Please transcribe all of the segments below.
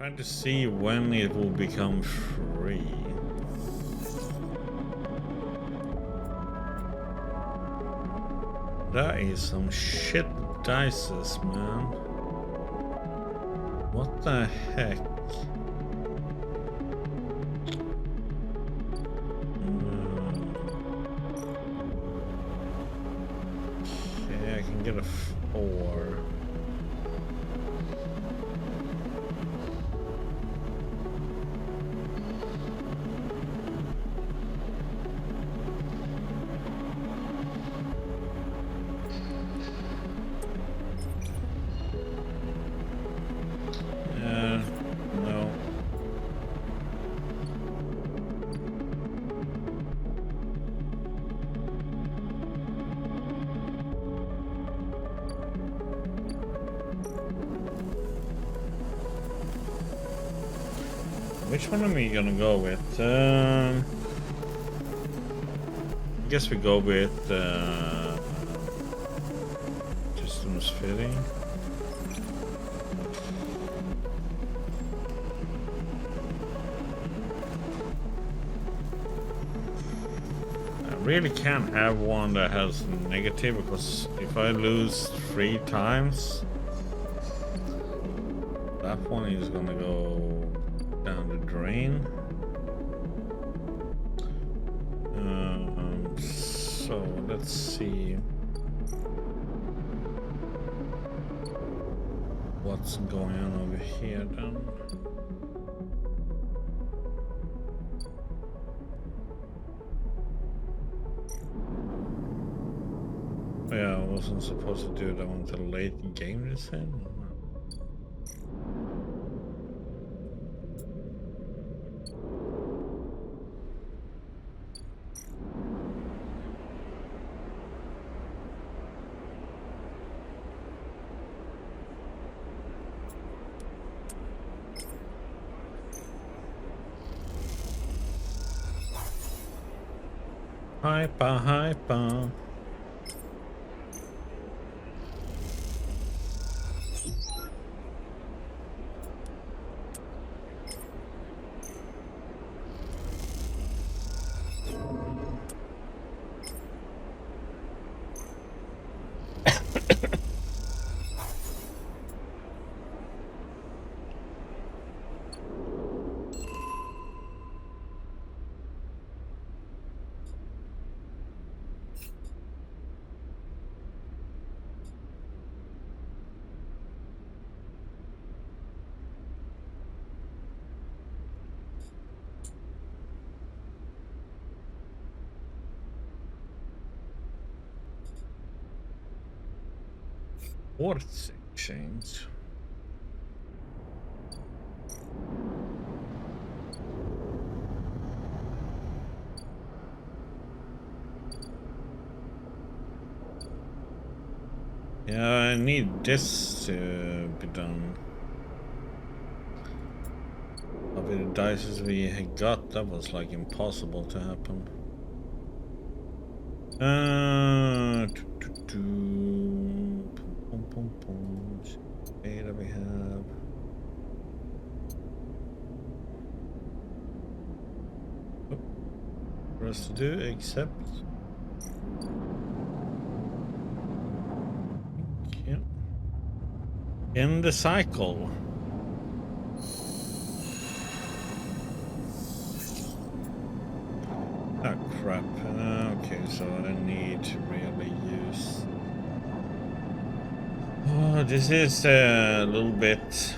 Trying to see when it will become free. That is some shit dices, man. What the heck? Okay, I can get a 4. No. Which one am I gonna go with? I guess we go with systems fitting. I really can't have one that has negative, because if I lose 3 times, that one is gonna go down the drain. So let's see what's going on over here then. Yeah, I wasn't supposed to do that until late in game, this in. Hyper. Quartz exchange. Yeah, I need this to be done. Of the dices we had got, that was like impossible to happen. Data we have. For us to do, except. Yeah. In the cycle. Oh crap. Okay, so I need to really use. Oh, this is a little bit.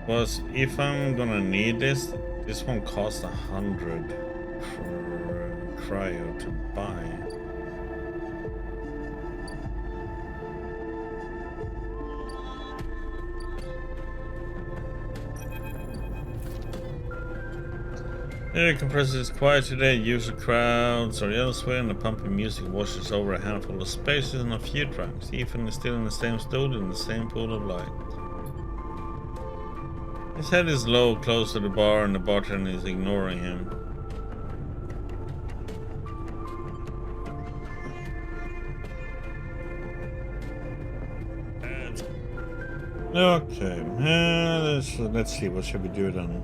Because if I'm gonna need this one costs 100 for cryo to buy. The compressor is quiet today. User crowds are elsewhere, and the pumping music washes over a handful of spaces and a few trunks. Ethan is still in the same stool in the same pool of light. His head is low, close to the bar, and the bartender is ignoring him. Okay, let's see, what should we do then?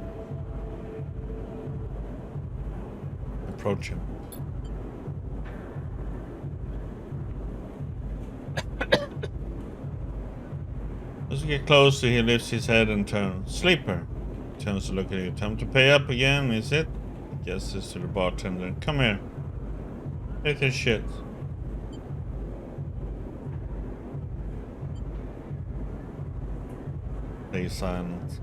Approach him. As we get closer, he lifts his head and turns. Sleeper. Turns to look at you. Time to pay up again, is it? Gestures to the bartender. Come here. Take this shit. Stay silent.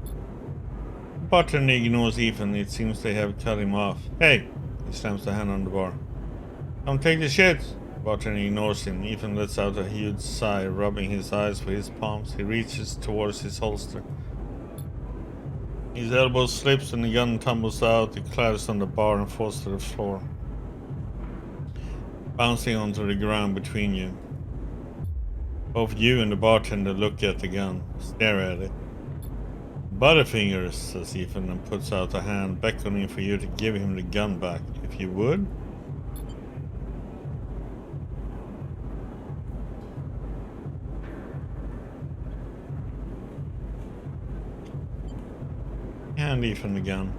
The bartender ignores Ethan. It seems they have cut him off. Hey! He slams the hand on the bar. Come take the shit! The bartender ignores him. Ethan lets out a huge sigh, rubbing his eyes with his palms. He reaches towards his holster. His elbow slips and the gun tumbles out. It clatters on the bar and falls to the floor, bouncing onto the ground between you. Both you and the bartender look at the gun, stare at it. Butterfingers, says Ethan and puts out a hand, beckoning for you to give him the gun back. If you would. Hand Ethan the gun.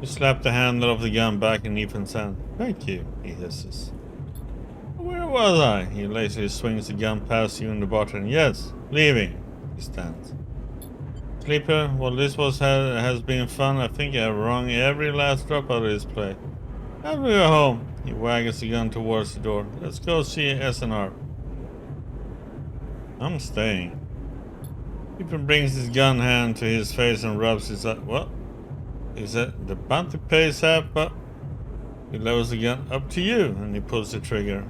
You slap the handle of the gun back in Ethan's hand. Thank you, he hisses. Where was I? He lazily swings the gun past you and the bartender. Yes, leaving. He stands. Sleeper, well, this has been fun. I think I have wrung every last drop out of this play. How do we go home? He waggles the gun towards the door. Let's go see SNR. I'm staying. Ethan brings his gun hand to his face and rubs his eye. What? Is that the bounty pays half, but he lowers the gun. Up to you, and he pulls the trigger.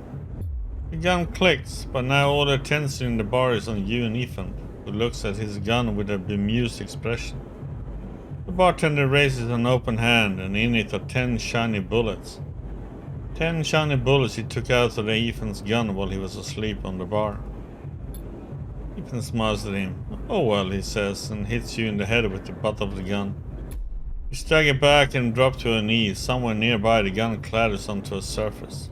The gun clicks, but now all the attention in the bar is on you and Ethan, who looks at his gun with a bemused expression. The bartender raises an open hand, and in it are 10 shiny bullets. 10 shiny bullets he took out of Ethan's gun while he was asleep on the bar. Ethan smiles at him. Oh well, he says, and hits you in the head with the butt of the gun. You stagger back and drop to your knees. Somewhere nearby, the gun clatters onto a surface.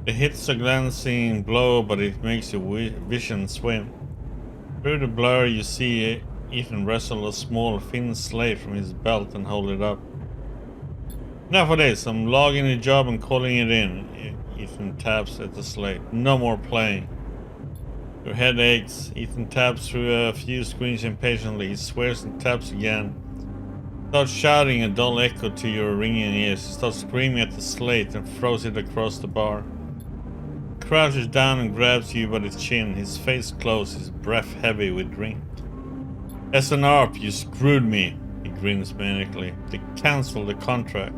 It hits a glancing blow, but it makes your vision swim. Through the blur, you see Ethan wrestle a small, thin slate from his belt and hold it up. Enough of this. I'm logging the job and calling it in. Ethan taps at the slate. No more playing. Your head aches. Ethan taps through a few screens impatiently. He swears and taps again. Starts shouting a dull echo to your ringing ears. He starts screaming at the slate and throws it across the bar. He crouches down and grabs you by the chin, his face closed, his breath heavy with drink. SNR, you screwed me, he grins manically. They canceled the contract.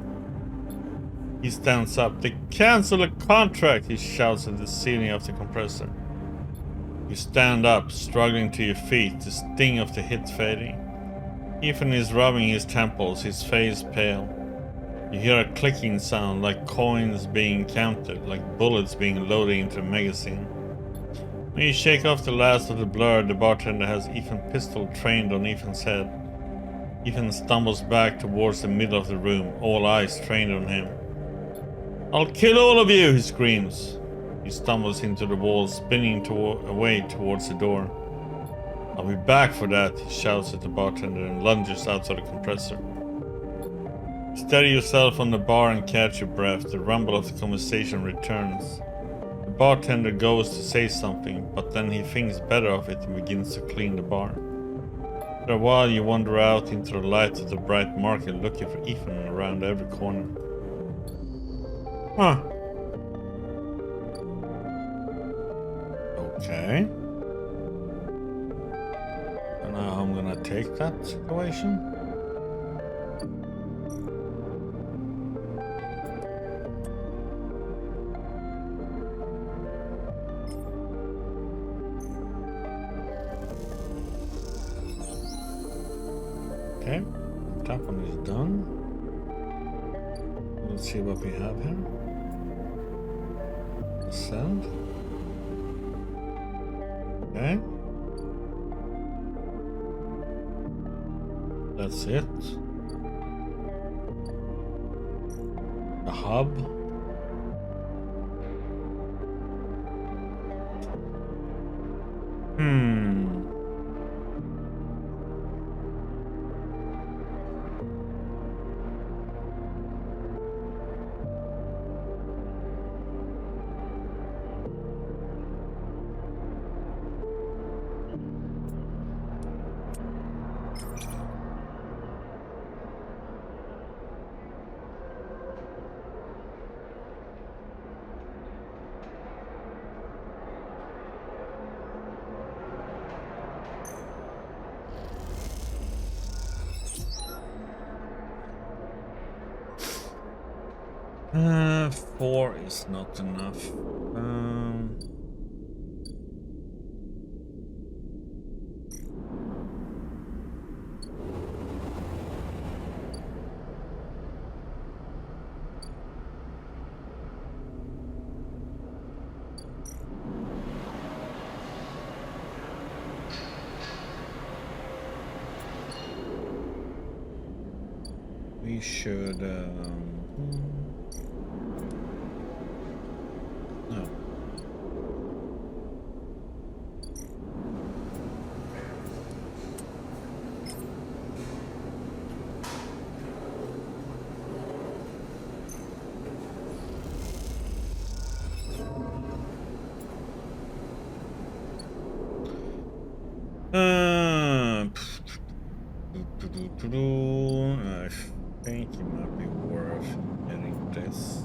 He stands up. They canceled the contract, he shouts at the ceiling of the compressor. You stand up, struggling to your feet, the sting of the hit fading. Ethan is rubbing his temples, his face pale. You hear a clicking sound, like coins being counted, like bullets being loaded into a magazine. When you shake off the last of the blur, the bartender has Ethan's pistol trained on Ethan's head. Ethan stumbles back towards the middle of the room, all eyes trained on him. I'll kill all of you, he screams. He stumbles into the wall, spinning away towards the door. I'll be back for that, he shouts at the bartender and lunges out of the compressor. Steady yourself on the bar and catch your breath. The rumble of the conversation returns. The bartender goes to say something, but then he thinks better of it and begins to clean the bar. After a while you wander out into the light of the bright market looking for Ethan around every corner. Huh. Okay. Don't know how I'm gonna take that situation. Okay, that one is done. Let's see what we have here. Send. Okay. That's it. The hub. 4 is not enough. We should. No. I think it might be worth getting this.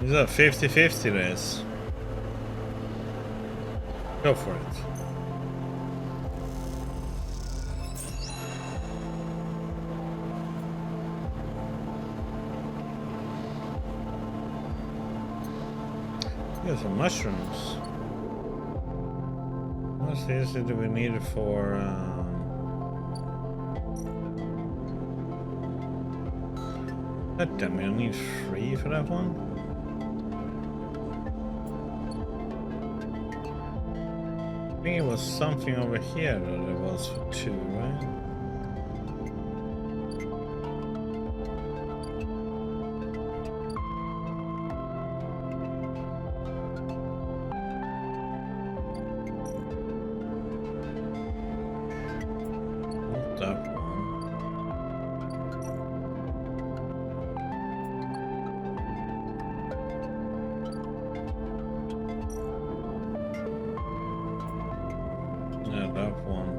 It's a 50-50 race. Go for it. Here's some mushrooms. How seriously do we need it for? God damn it, I need 3 for that one. I think it was something over here that it was for 2, right? Not that one. Yeah, that one.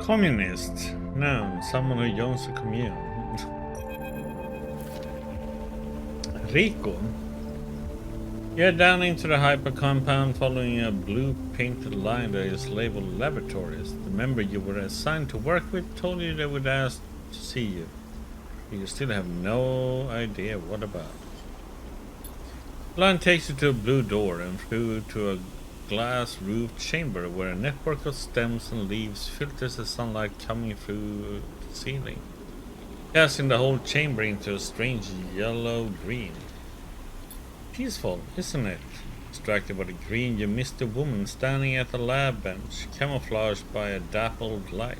Communist. No, someone who joins the commune. Rico. You're down into the hyper compound following a blue painted line that is labeled laboratories. The member you were assigned to work with told you they would ask to see you. You still have no idea what about. The line takes you to a blue door and through to a glass-roofed chamber where a network of stems and leaves filters the sunlight coming through the ceiling, casting the whole chamber into a strange yellow-green. Peaceful, isn't it? Distracted by the green, you miss the woman standing at the lab bench, camouflaged by a dappled light.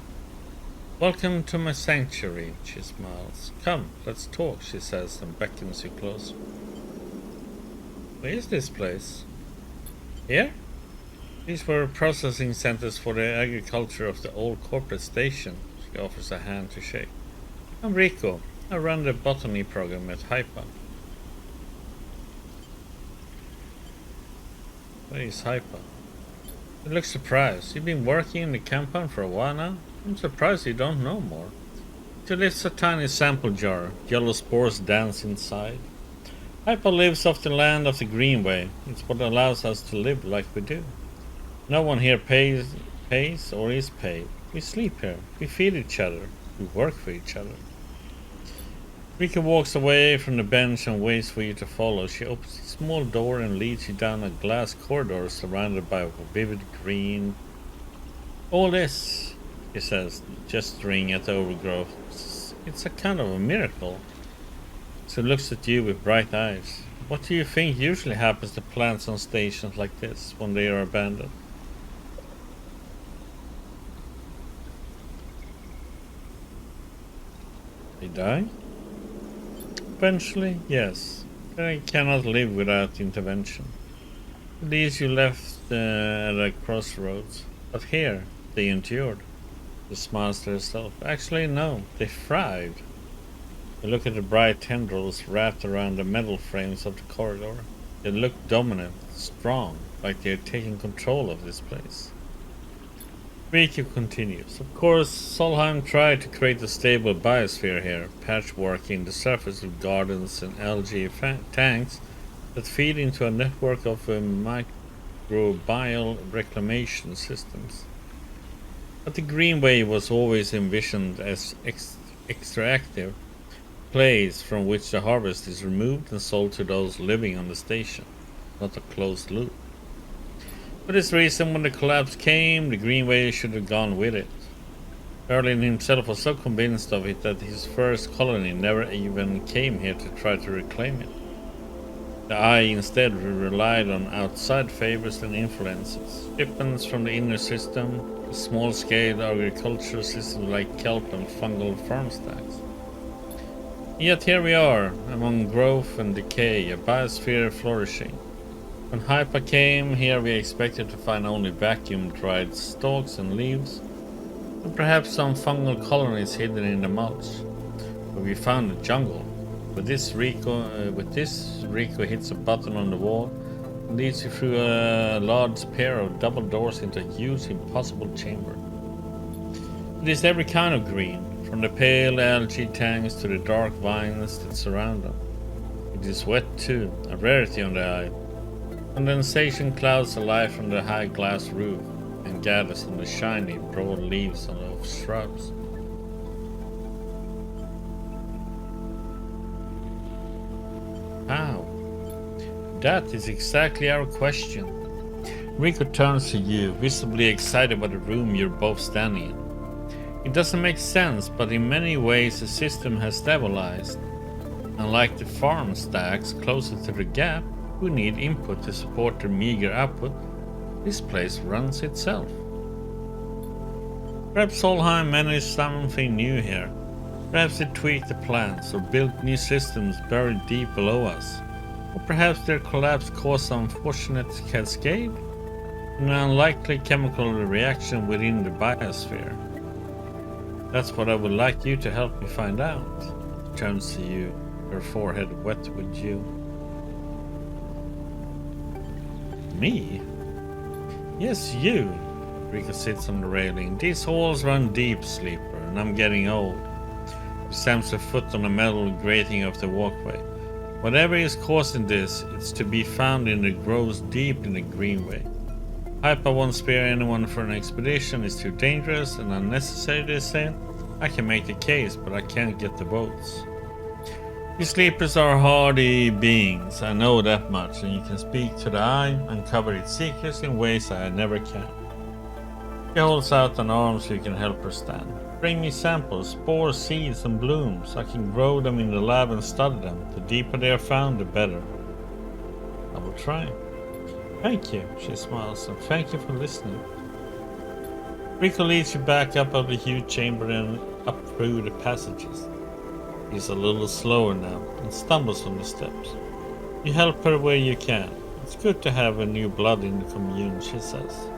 Welcome to my sanctuary, she smiles. Come, let's talk, she says and beckons you closer. Where is this place? Here? These were processing centers for the agriculture of the old corporate station. She offers a hand to shake. I'm Rico. I run the botany program at Hypa. Where is Hypa? You look surprised. You've been working in the compound for a while now? I'm surprised you don't know more. She lifts a tiny sample jar. Yellow spores dance inside. Hypa lives off the land of the Greenway. It's what allows us to live like we do. No one here pays or is paid. We sleep here. We feed each other. We work for each other. Rika walks away from the bench and waits for you to follow. She opens a small door and leads you down a glass corridor surrounded by a vivid green. All this, she says, gesturing at the overgrowth. It's a kind of a miracle. She looks at you with bright eyes. What do you think usually happens to plants on stations like this when they are abandoned? They die? Eventually, yes. They cannot live without intervention. These you left at a crossroads. But here, they endured. She smiles to herself. Actually, no. They thrived. You look at the bright tendrils wrapped around the metal frames of the corridor. They look dominant, strong, like they are taking control of this place. Riku continues. Of course, Solheim tried to create a stable biosphere here, patchworking the surface with gardens and algae tanks that feed into a network of microbial reclamation systems. But the Greenway was always envisioned as extractive place from which the harvest is removed and sold to those living on the station, not a closed loop. For this reason, when the collapse came, the Greenway should have gone with it. Erlin himself was so convinced of it that his first colony never even came here to try to reclaim it. The Eye instead relied on outside favors and influences, shipments from the inner system, small-scale agricultural systems like kelp and fungal farm stacks. Yet here we are, among growth and decay, a biosphere flourishing. When Hypa came here, we expected to find only vacuum-dried stalks and leaves, and perhaps some fungal colonies hidden in the mulch. But we found a jungle. With this, Rico hits a button on the wall and leads you through a large pair of double doors into a huge, impossible chamber. It is every kind of green, from the pale algae tanks to the dark vines that surround them. It is wet too, a rarity on the Eye. Condensation clouds the light from the high glass roof and gathers on the shiny, broad leaves of shrubs. How? That is exactly our question. Rico turns to you, visibly excited by the room you're both standing in. It doesn't make sense, but in many ways the system has stabilized. Unlike the farm stacks closer to the gap, who need input to support their meager output, this place runs itself. Perhaps Solheim managed something new here. Perhaps they tweaked the plans or built new systems buried deep below us. Or perhaps their collapse caused some unfortunate cascade? An unlikely chemical reaction within the biosphere. That's what I would like you to help me find out. She turns to you, her forehead wet with dew. Me? Yes, you. Rico sits on the railing. These halls run deep, sleeper, and I'm getting old. He stamps her foot on the metal grating of the walkway. Whatever is causing this, it's to be found in the groves deep in the Greenway. Hypa won't spare anyone for an expedition. It's too dangerous and unnecessary, they say. I can make the case, but I can't get the votes. You sleepers are hardy beings, I know that much, and you can speak to the eye, uncover its secrets in ways I never can. She holds out an arm so you can help her stand. Bring me samples, spores, seeds, and blooms. I can grow them in the lab and study them. The deeper they are found, the better. I will try. Thank you, she smiles, and thank you for listening. Rico leads you back up of the huge chamber and up through the passages. He's a little slower now and stumbles on the steps. You help her where you can. It's good to have a new blood in the commune, she says.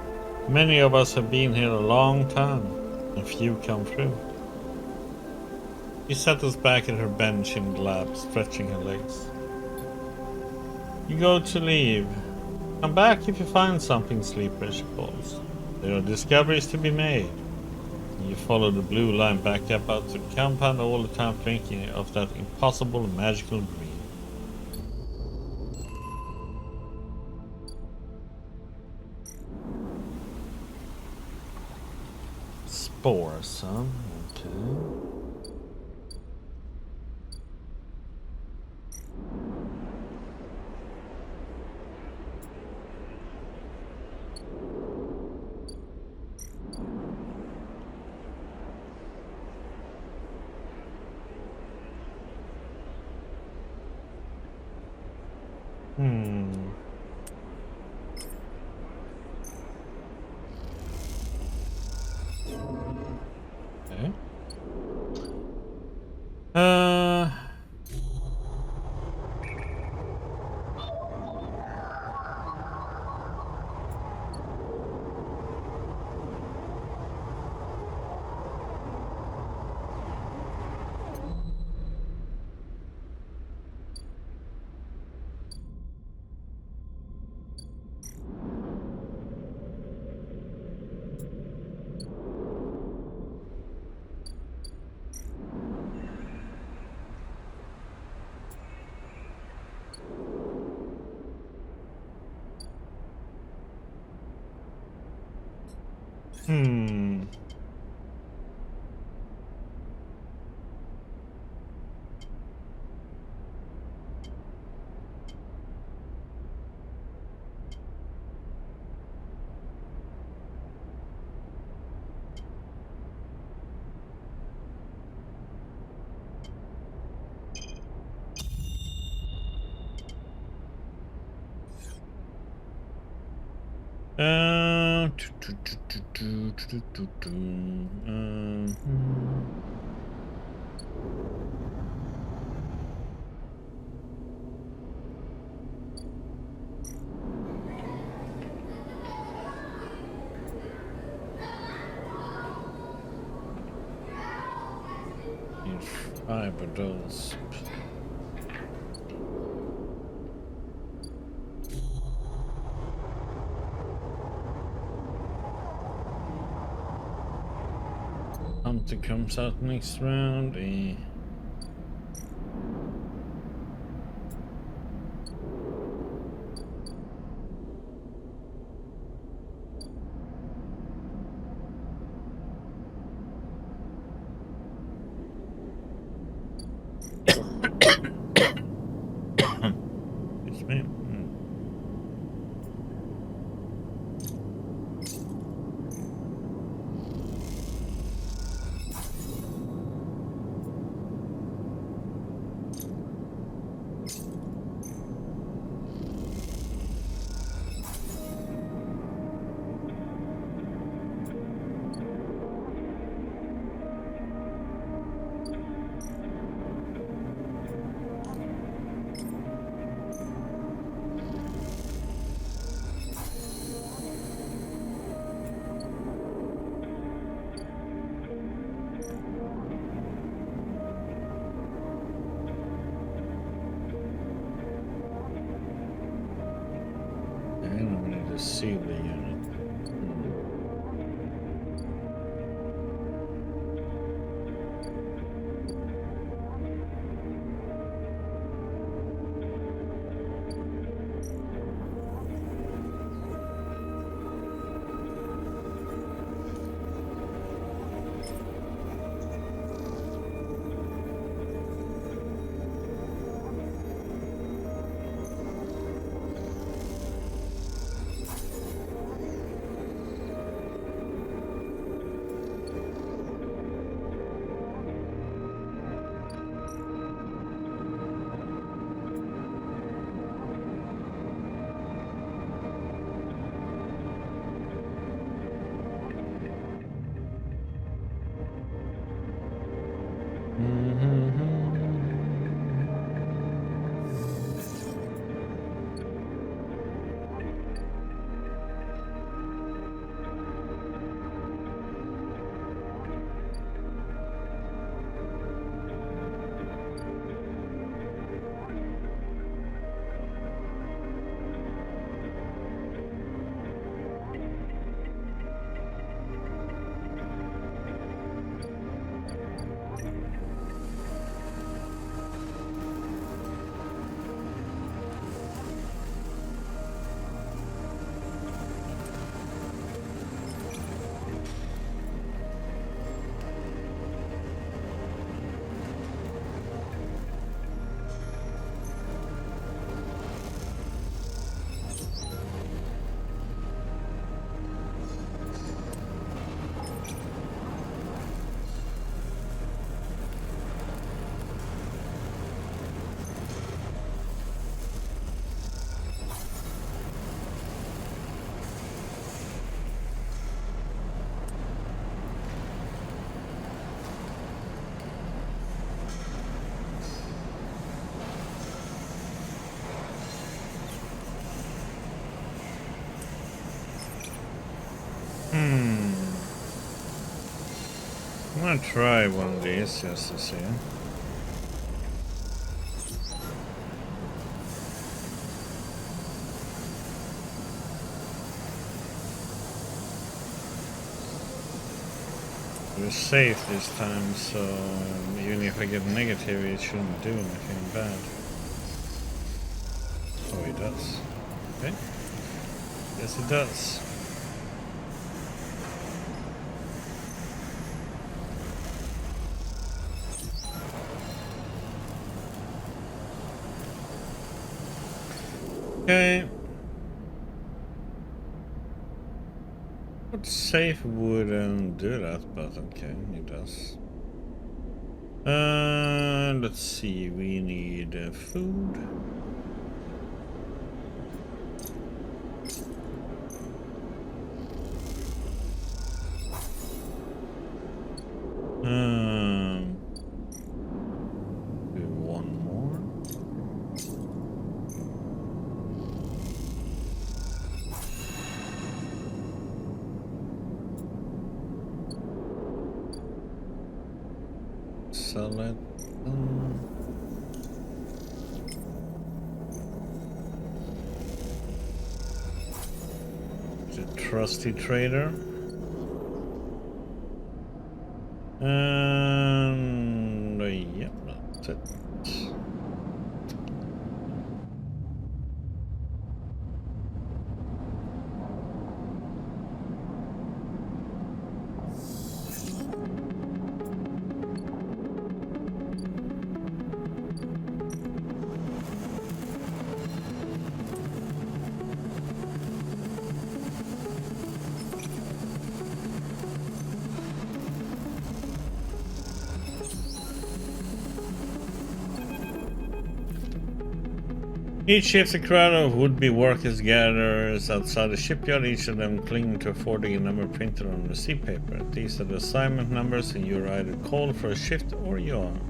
Many of us have been here a long time, and few come through. She settles back at her bench in the lab, stretching her legs. You go to leave. Come back if you find something, sleeper, she calls. There are discoveries to be made. You follow the blue line back up out to the compound, all the time thinking of that impossible magical dream. Spores, huh? Okay. Okay. Fiber those. Hunter comes out next round. Excuse me. Seal the unit. gonna try one of these just to see. We're safe this time, so even if I get negative, it shouldn't do anything bad. Oh, it does. Okay. Yes, it does. Okay. What safe wouldn't do that, but okay, it does. Let's see, we need food. Do one more. Sell it. The trusty trader. And yeah, that's it. Each shift a crowd of would-be workers gathers outside the shipyard, each of them clinging to a 4-digit number printed on receipt paper. These are the assignment numbers, and you're either called for a shift or you aren't.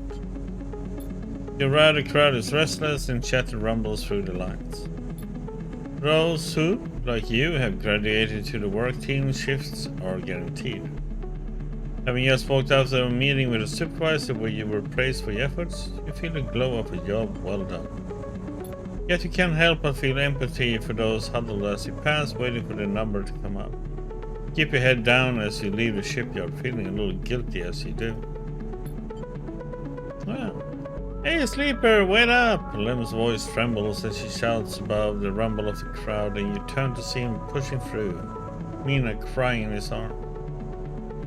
You arrive, the crowd is restless and chatter rumbles through the lines. Those who, like you, have graduated to the work team shifts are guaranteed. Having just walked out of a meeting with a supervisor where you were praised for your efforts, you feel a glow of a job well done. Yet you can't help but feel empathy for those huddled as you pass, waiting for the number to come up. Keep your head down as you leave the shipyard, feeling a little guilty as you do. Well, hey sleeper, wait up! Lem's voice trembles as she shouts above the rumble of the crowd, and you turn to see him pushing through, Mina crying in his arm.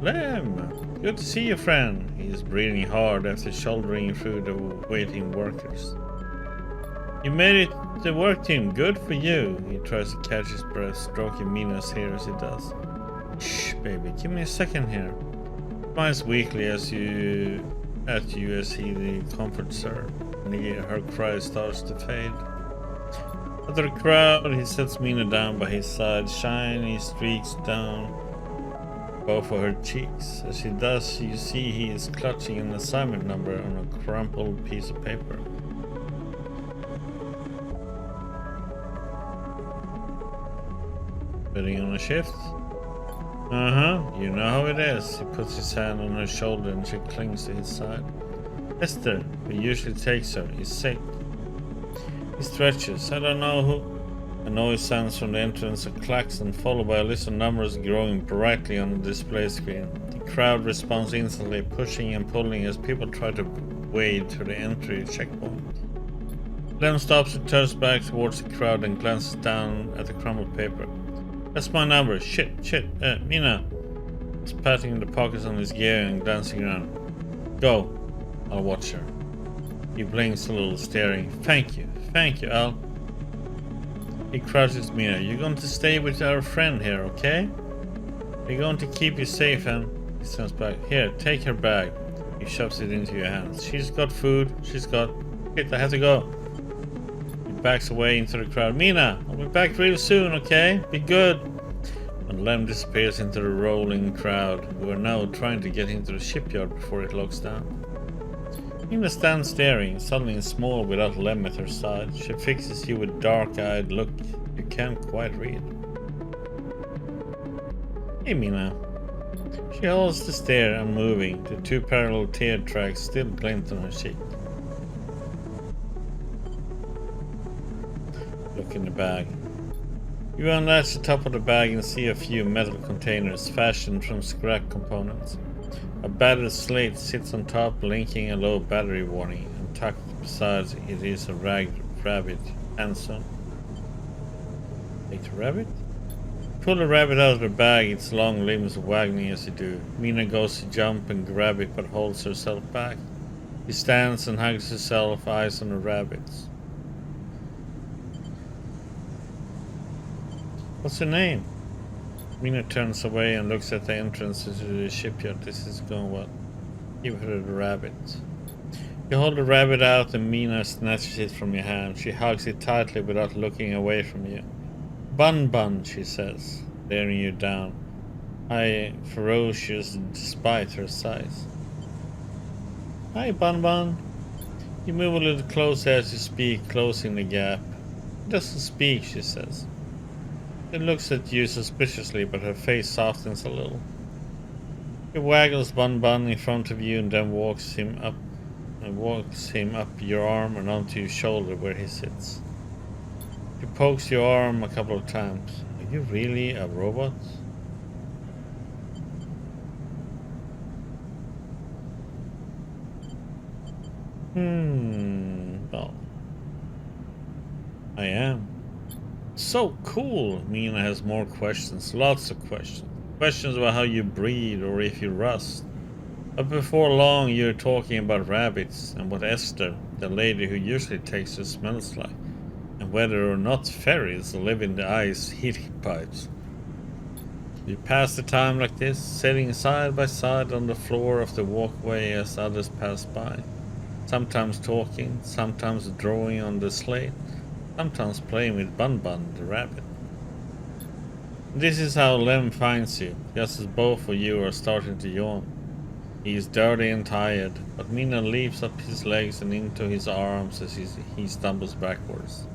Lem, good to see you, friend. He is breathing hard after shouldering through the waiting workers. You made it to the work team. Good for you. He tries to catch his breath, stroking Mina's hair as he does. Shh, baby. Give me a second here. Smiles weakly as he comforts her. And her cry starts to fade. After the crowd, he sets Mina down by his side. Shiny streaks down both of her cheeks. As he does, you see he is clutching an assignment number on a crumpled piece of paper. Betting on a shift? You know how it is. He puts his hand on her shoulder and she clings to his side. Esther, who usually takes her, is sick. He stretches. I don't know who. A noise sounds from the entrance of klaxon, followed by a list of numbers growing brightly on the display screen. The crowd responds instantly, pushing and pulling as people try to wade to the entry checkpoint. Lem stops and turns back towards the crowd and glances down at the crumpled paper. That's my number. Shit. Mina. He's patting the pockets on his gear and glancing around. Go. I'll watch her. He blinks a little, staring. Thank you, Al. He crouches Mina. You're going to stay with our friend here, okay? We're going to keep you safe, and he stands back. Here, take her bag. He shoves it into your hands. She's got food. Shit, I have to go. Backs away into the crowd. Mina, I'll be back real soon, okay? Be good. And Lem disappears into the rolling crowd, who are now trying to get into the shipyard before it locks down. Mina stands staring, suddenly small without Lem at her side. She fixes you with a dark-eyed look you can't quite read. Hey, Mina. She holds the stair, unmoving. The two parallel tear tracks still glint on her cheek. Look in the bag. You unlatch the top of the bag and see a few metal containers fashioned from scrap components. A battered slate sits on top, blinking a low battery warning, and tucked beside it is a ragged rabbit handson. Take the rabbit? Pull the rabbit out of the bag, its long limbs waggling as you do. Mina goes to jump and grab it, but holds herself back. She stands and hugs herself, eyes on the rabbits. What's her name? Mina turns away and looks at the entrance to the shipyard. This is going well. Give her the rabbit. You hold the rabbit out and Mina snatches it from your hand. She hugs it tightly without looking away from you. Bun Bun, she says, staring you down, eye ferocious despite her size. Hi, Bun Bun. You move a little closer as you speak, closing the gap. It doesn't speak, she says. It looks at you suspiciously, but her face softens a little. She waggles Bun Bun in front of you and then walks him up your arm and onto your shoulder where he sits. She pokes your arm a couple of times. Are you really a robot? Well, I am. So cool! Mina has more questions, lots of questions. Questions about how you breathe or if you rust. But before long you're talking about rabbits and what Esther, the lady who usually takes you, smells like. And whether or not ferries live in the ice heating pipes. You pass the time like this, sitting side by side on the floor of the walkway as others pass by. Sometimes talking, sometimes drawing on the slate. Sometimes playing with Bun Bun, the rabbit. This is how Lem finds you, just as both of you are starting to yawn. He is dirty and tired, but Mina leaps up his legs and into his arms as he stumbles backwards.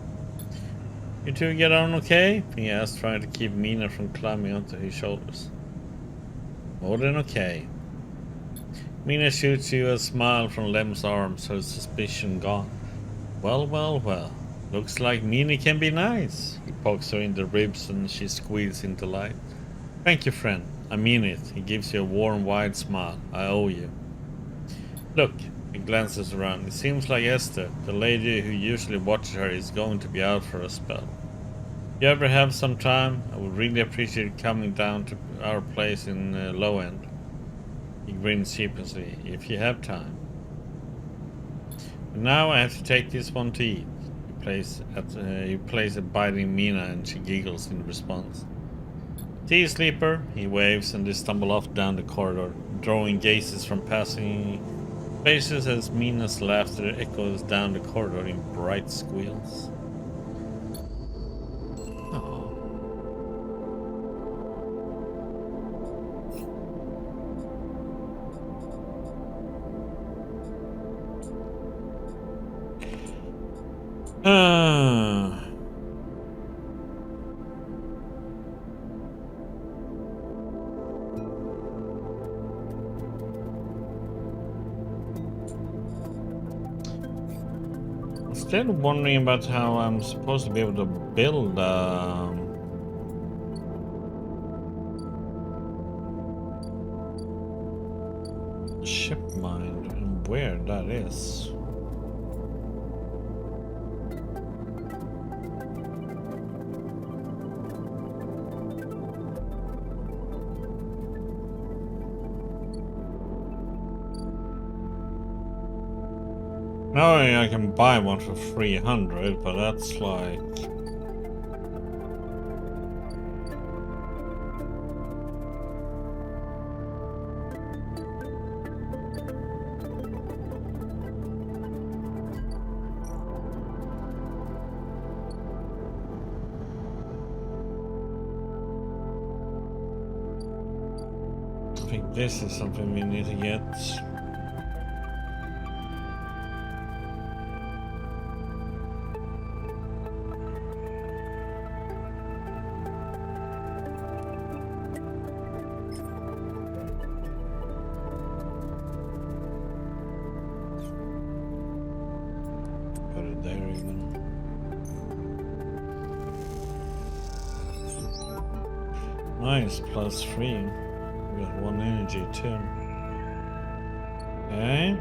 You two get on okay? He asks, trying to keep Mina from climbing onto his shoulders. More than okay. Mina shoots you a smile from Lem's arms, her suspicion gone. Well, well, well. Looks like Mina can be nice. He pokes her in the ribs and she squeals in delight. Thank you, friend. I mean it. He gives you a warm, wide smile. I owe you. Look, he glances around. It seems like Esther, the lady who usually watches her, is going to be out for a spell. If you ever have some time, I would really appreciate coming down to our place in Low End. He grins sheepishly. If you have time. But now I have to take this one to eat. He plays a biting Mina and she giggles in response. Tea, sleeper, he waves and they stumble off down the corridor, drawing gazes from passing faces as Mina's laughter echoes down the corridor in bright squeals. Still wondering about how I'm supposed to be able to build ship mine and where that is. Now I can buy one for 300, but that's like... I think this is something we need to get. there even. Nice, +3. We got 1 energy too. Okay.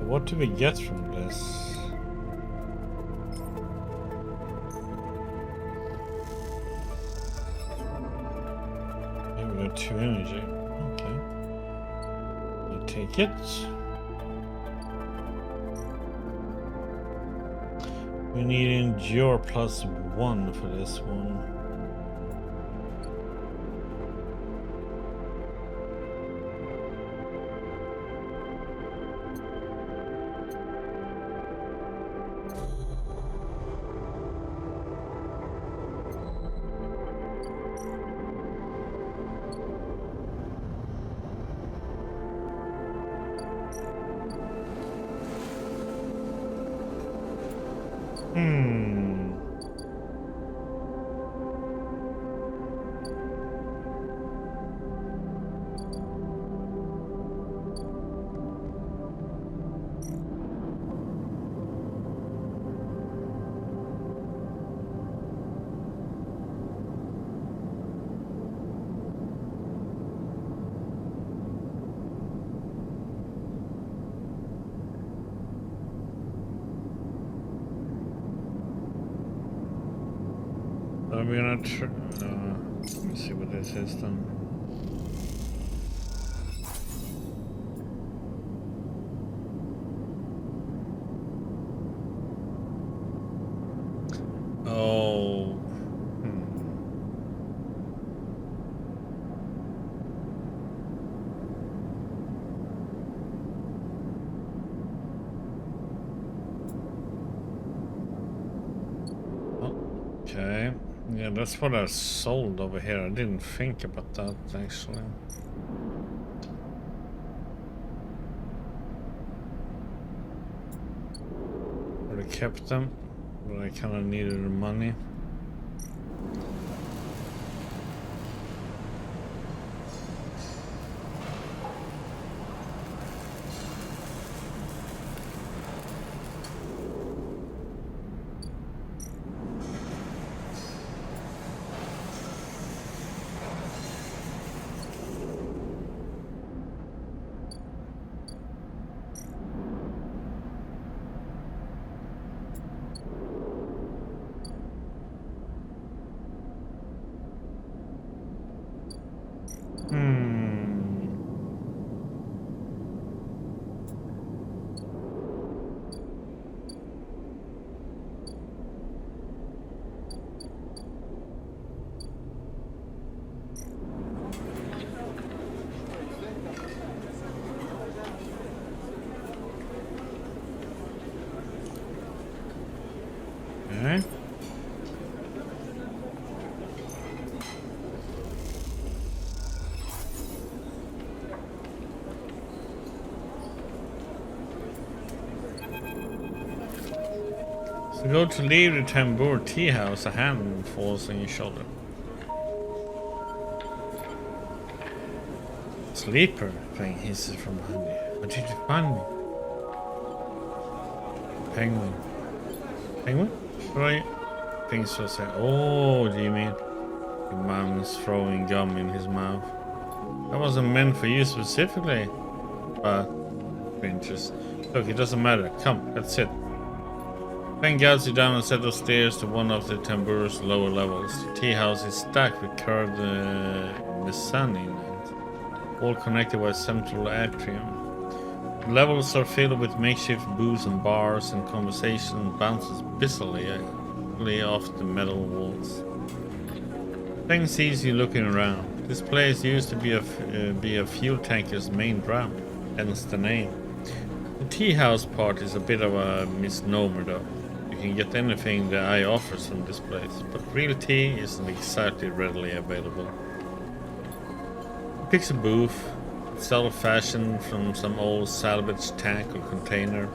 What do we get from this? We got 2 energy. Okay. I'll take it. We need endure +1 for this one. We're gonna let me see what this is then. Oh. Okay. Yeah, that's what I sold over here. I didn't think about that actually. Would have kept them, but I kind of needed the money. Okay. So go to leave the tambour tea house, a hand falls on your shoulder. Sleeper thing hisses from behind you. What did you find me? Penguin. Penguin? Right. Things so say. Oh, do you mean? Your man's throwing gum in his mouth. That wasn't meant for you specifically. But pinches. Look, it doesn't matter. Come, let's sit. Ben guides you down a set of stairs to one of the tambour's lower levels. The tea house is stacked with curved mezzanine, all connected by a central atrium. The levels are filled with makeshift booths and bars, and conversation bounces busily off the metal walls. Ben sees you looking around. This place used to be a fuel tanker's main drum, hence the name. The tea house part is a bit of a misnomer though. You can get anything the eye offers from this place, but real tea isn't exactly readily available. He picks a booth. It's old-fashioned from some old salvage tank or container,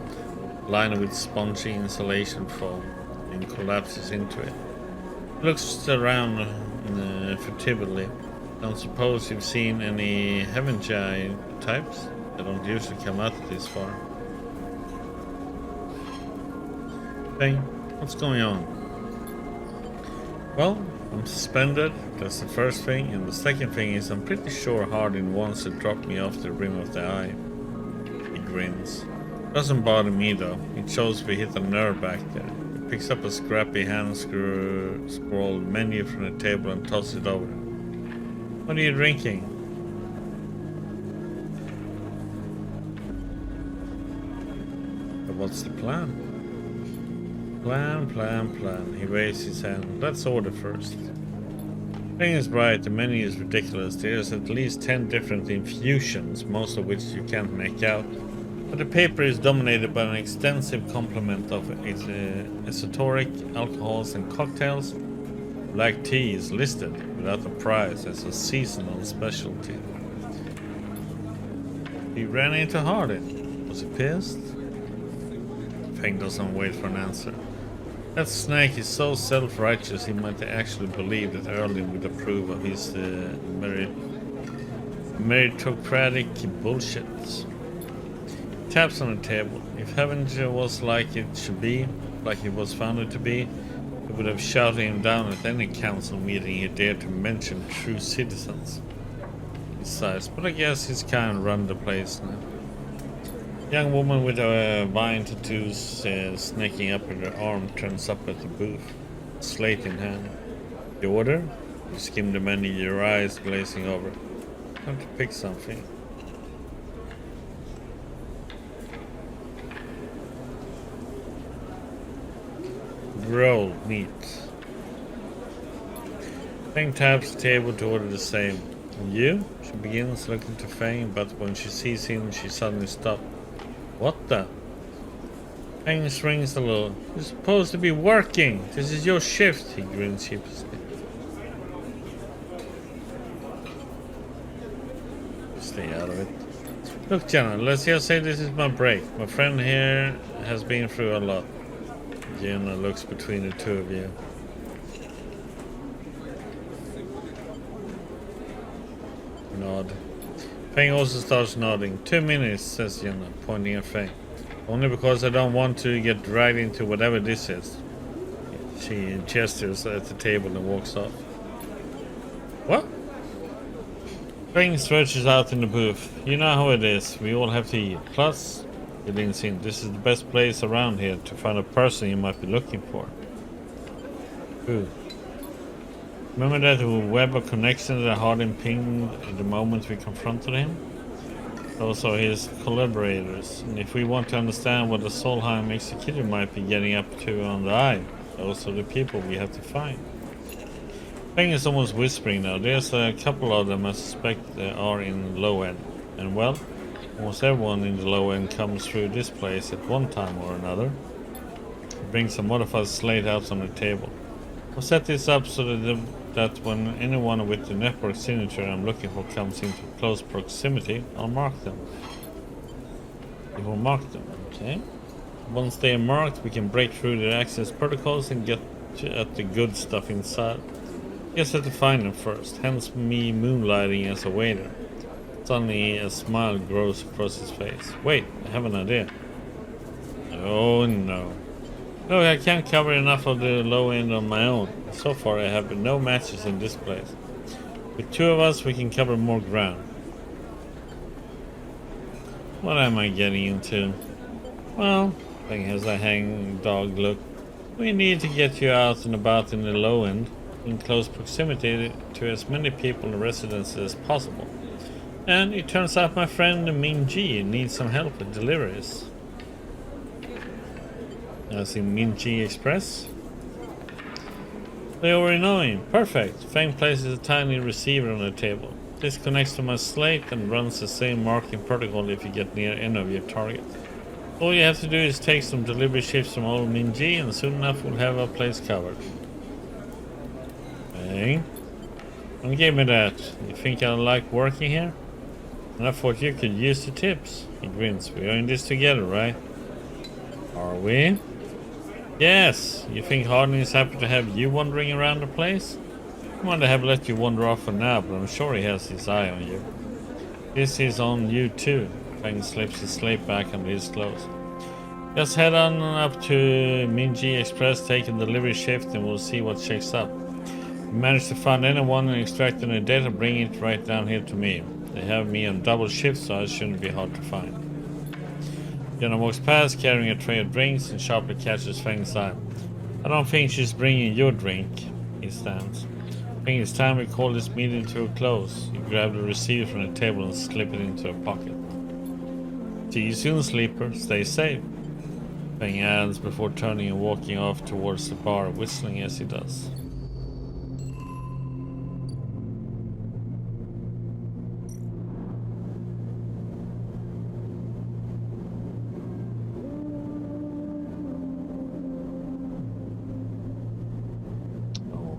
lined with spongy insulation foam, and collapses into it. He looks around furtively, Don't suppose you've seen any Heavenjai types? They don't usually come out this far. Hey, what's going on? Well, I'm suspended, that's the first thing, and the second thing is I'm pretty sure Hardin wants to drop me off the rim of the eye. He grins. Doesn't bother me though, it shows we hit a nerve back there. He picks up a scrappy hand-scrawled menu from the table and tosses it over. What are you drinking? But what's the plan? Plan. He raised his hand. Let's order first. Thing is right, the menu is ridiculous. There's at least 10 different infusions, most of which you can't make out. But the paper is dominated by an extensive complement of esoteric alcohols and cocktails. Black tea is listed without a price as a seasonal specialty. He ran into Hardin. Was he pissed? Feng doesn't wait for an answer. That snake is so self-righteous he might actually believe that Erling would approve of his meritocratic bullshit. Taps on the table. If Heavenger was like it should be, like it was founded to be, he would have shouted him down at any council meeting he dared to mention true citizens. He sighs, but I guess his kind run the place now. Young woman with a vine tattoos snaking up in her arm turns up at the booth, slate in hand. The order? You skim the menu, your eyes glazing over. Time to pick something. Rolled meat. Feng taps the table to order the same. And you? She begins looking to Feng, but when she sees him, she suddenly stops. What the? Feng swings a little. You're supposed to be working. This is your shift, he grins sheepishly. Stay out of it. Look, Jenna, let's just say this is my break. My friend here has been through a lot. Jenna looks between the two of you. Nod. Feng also starts nodding. 2 minutes, says Jenna, pointing at Feng. Only because I don't want to get dragged into whatever this is. She gestures at the table and walks off. What? Feng stretches out in the booth. You know how it is. We all have to eat. Plus, he leans in. This is the best place around here to find a person you might be looking for. Who? Remember that web of connection that Hardin pinged the moment we confronted him? Those are his collaborators, and if we want to understand what the Solheim executive might be getting up to on the Eye, those are the people we have to find. Feng is almost whispering now. There's a couple of them I suspect they are in low end, and well, almost everyone in the low end comes through this place at one time or another. He brings a modified slate out on the table. We'll set this up so that when anyone with the network signature I'm looking for comes into close proximity, I'll mark them. We will mark them, okay? Once they are marked, we can break through the access protocols and get at the good stuff inside. Guess I have to find them first, hence me moonlighting as a waiter. Suddenly a smile grows across his face. Wait, I have an idea. Oh no. No, I can't cover enough of the low end on my own. So far I have no matches in this place. With 2 of us we can cover more ground. What am I getting into? Well, Feng has a hang-dog look. We need to get you out and about in the low end, in close proximity to as many people and residents as possible. And it turns out my friend Min Ji needs some help with deliveries. As in Minji Express. They already know him. Perfect. Feng places a tiny receiver on the table. This connects to my slate and runs the same marking protocol if you get near any of your targets. All you have to do is take some delivery shifts from old Minji and soon enough we'll have our place covered. Hey. Don't give me that. You think I like working here? And I thought you could use the tips. He grins. We are in this together, right? Are we? Yes. You think Hardin is happy to have you wandering around the place? I might have let you wander off for now, but I'm sure he has his eye on you. This is on you too. Feng slips his slate back under his clothes. Just head on up to Minji Express, take a delivery shift, and we'll see what checks up. If you manage to find anyone and extract any data, bring it right down here to me. They have me on double shift, so it shouldn't be hard to find. Jenna walks past, carrying a tray of drinks, and sharply catches Feng's eye. I don't think she's bringing your drink. He stands. I think it's time we call this meeting to a close. You grab the receiver from the table and slip it into a pocket. See you soon, sleeper. Stay safe. Feng adds before turning and walking off towards the bar, whistling as he does.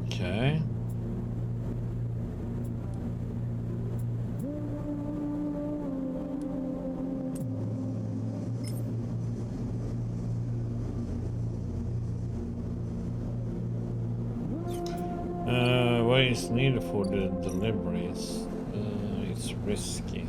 Okay. What is needed for the deliveries? It's risky.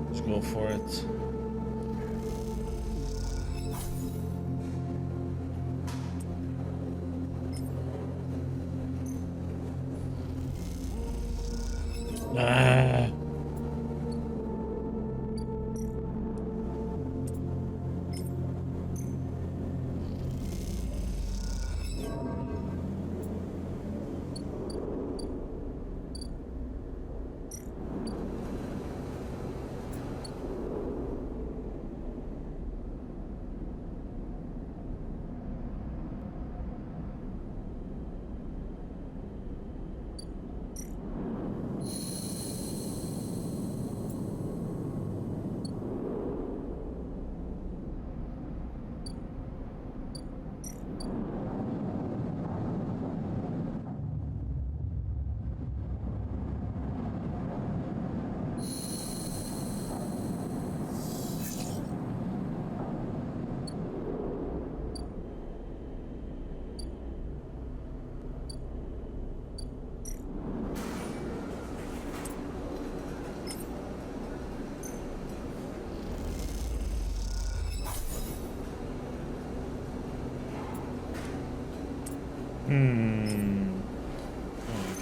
Let's go for it. Ah.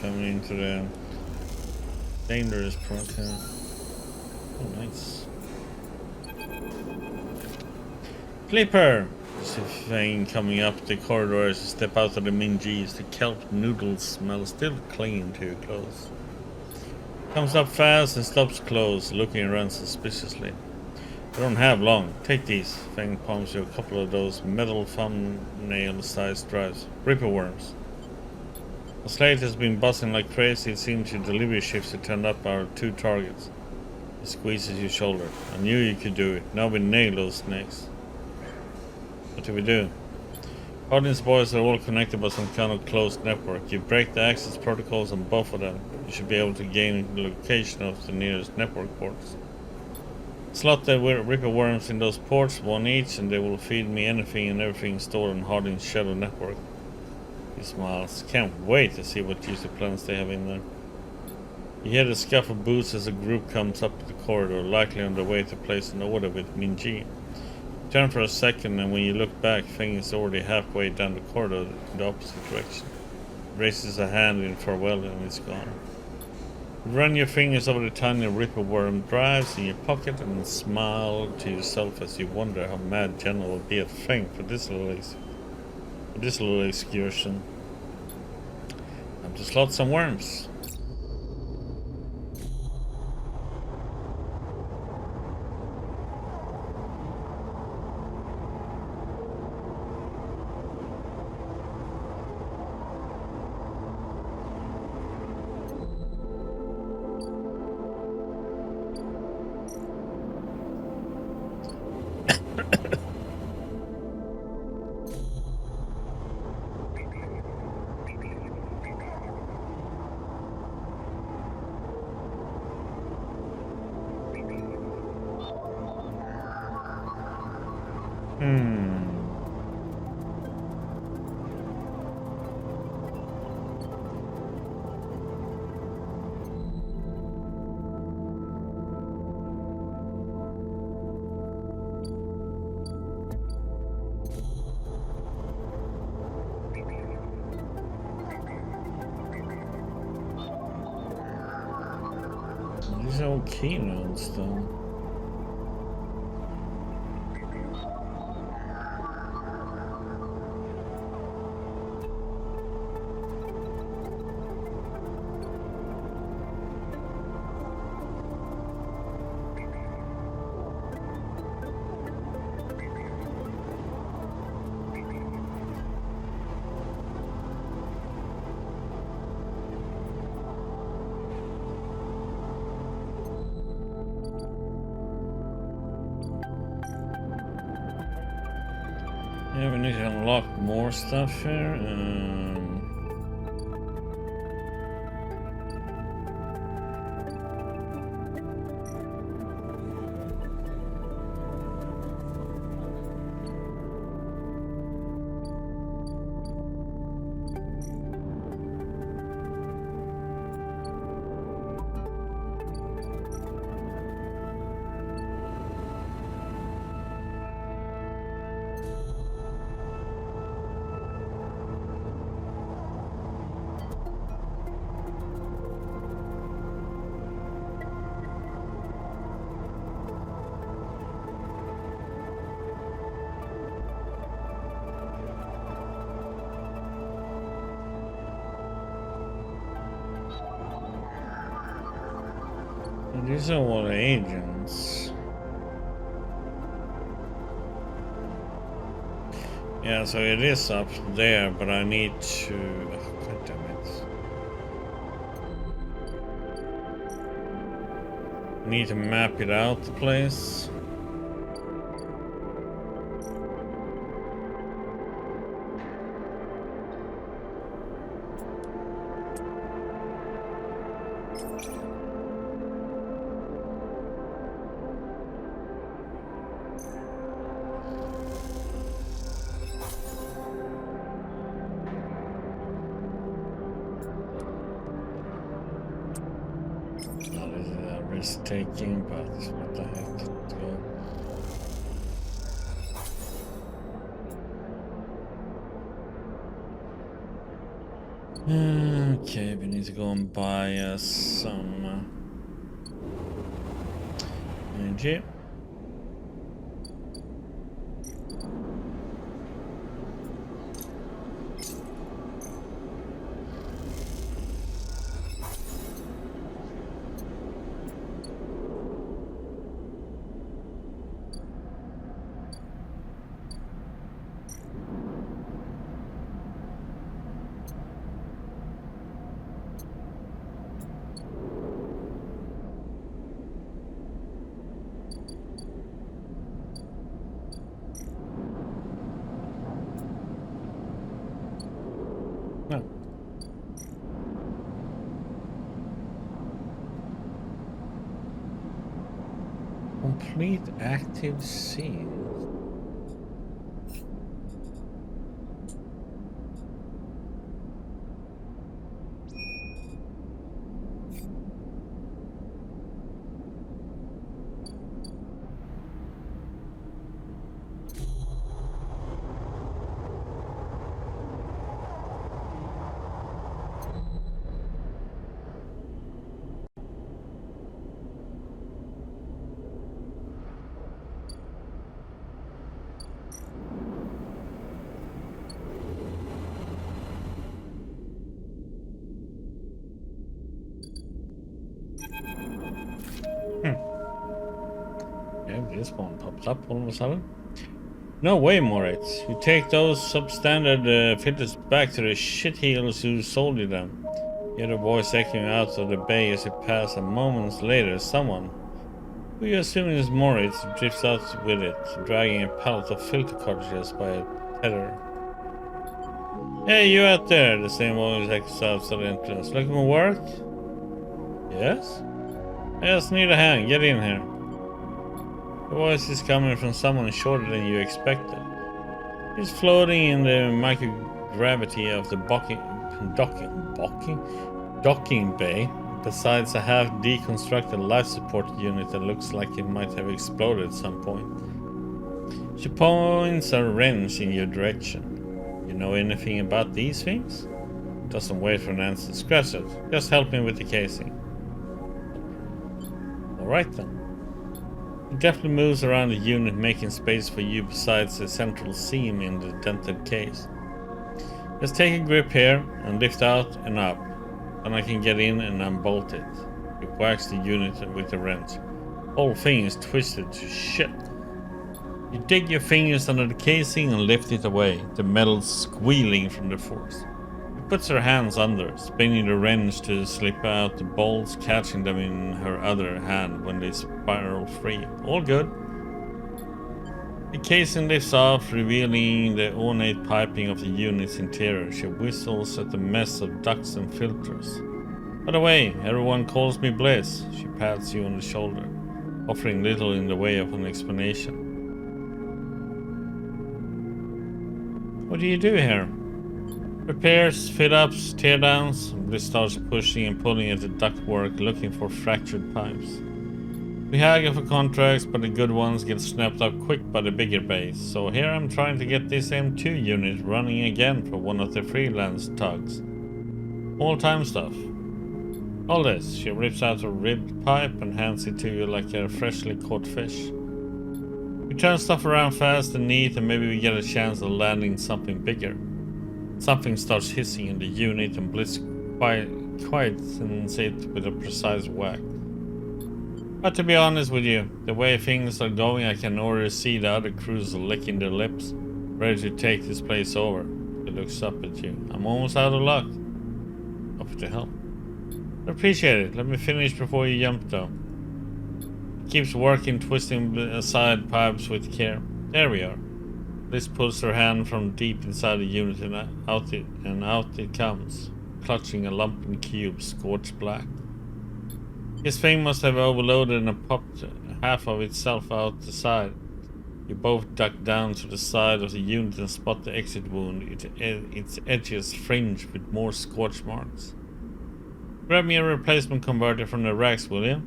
Coming into the dangerous part here. Oh, nice. Sleeper! You see Feng coming up the corridor as you step out of the Minjis. The kelp noodle smell still clinging to your clothes. Comes up fast and stops close, looking around suspiciously. You don't have long. Take these. Feng palms you a couple of those metal thumbnail-sized drives. Ripper worms. The slate has been buzzing like crazy. It seems your delivery shifts to turn up our 2 targets. He squeezes your shoulder. I knew you could do it. Now we nail those snakes. What do we do? Hardin's boys are all connected by some kind of closed network. You break the access protocols on both of them. You should be able to gain the location of the nearest network ports. Slot the Ripper worms in those ports, one each, and they will feed me anything and everything stored on Hardin's shadow network. He smiles. Can't wait to see what juicy plans they have in there. You hear the scuff of boots as a group comes up the corridor, likely on their way to place an order with Minji. Turn for a second, and when you look back, Feng is already halfway down the corridor in the opposite direction. Raises a hand in farewell and is gone. Run your fingers over the tiny Ripper worm drives in your pocket and smile to yourself as you wonder how mad Jenna will be at Feng for this little excursion. Time to slot some worms. These are all keynotes though. Yeah, we need to unlock more stuff here. These are all agents. Yeah, so it is up there, but I need to... Oh, God damn it. Need to map it out, the place. Taking, but what the heck? Let's go. Okay, we need to go and buy us some energy. No. Complete active scene. Yeah, this one pops up all of a sudden. No way, Moritz. You take those substandard filters back to the shitheels who sold you them. You hear a voice echoing out of the bay as you pass, and moments later, someone, who you assuming is Moritz, drifts out with it, dragging a pallet of filter cartridges by a tether. Hey, you out there, the same voice echoes outside the entrance. Looking for work? Yes? I just need a hand. Get in here. The voice is coming from someone shorter than you expected. He's floating in the microgravity of the docking bay, besides a half deconstructed life support unit that looks like it might have exploded at some point. She points a wrench in your direction. You know anything about these things? Doesn't wait for an answer. Scratch it. Just help me with the casing. Alright then. It definitely moves around the unit, making space for you besides the central seam in the dented case. Just take a grip here and lift out and up. Then I can get in and unbolt it. You wax the unit with the wrench. Whole thing is twisted to shit. You dig your fingers under the casing and lift it away, the metal squealing from the force. She puts her hands under, spinning the wrench to slip out the bolts, catching them in her other hand when they spiral free. All good. The casing lifts off, revealing the ornate piping of the unit's interior. She whistles at the mess of ducts and filters. By the way, everyone calls me Bliss. She pats you on the shoulder, offering little in the way of an explanation. What do you do here? Repairs, fit-ups, teardowns. Bliss starts pushing and pulling at the ductwork, looking for fractured pipes. We haggle for contracts, but the good ones get snapped up quick by the bigger base. So here I'm trying to get this M2 unit running again for one of the freelance tugs. All-time stuff. All this. She rips out a ribbed pipe and hands it to you like a freshly caught fish. We turn stuff around fast and neat, and maybe we get a chance of landing something bigger. Something starts hissing in the unit, and Bliss quiets it with a precise whack. But to be honest with you, the way things are going, I can already see the other crews licking their lips, ready to take this place over. He looks up at you. I'm almost out of luck. Offer to help. I appreciate it. Let me finish before you jump, though. Keeps working, twisting aside pipes with care. There we are. Liz pulls her hand from deep inside the unit and out it comes, clutching a lumpy cube, scorched black. His thing must have overloaded and popped half of itself out the side. You both duck down to the side of the unit and spot the exit wound, its edges fringed with more scorch marks. Grab me a replacement converter from the racks, will you?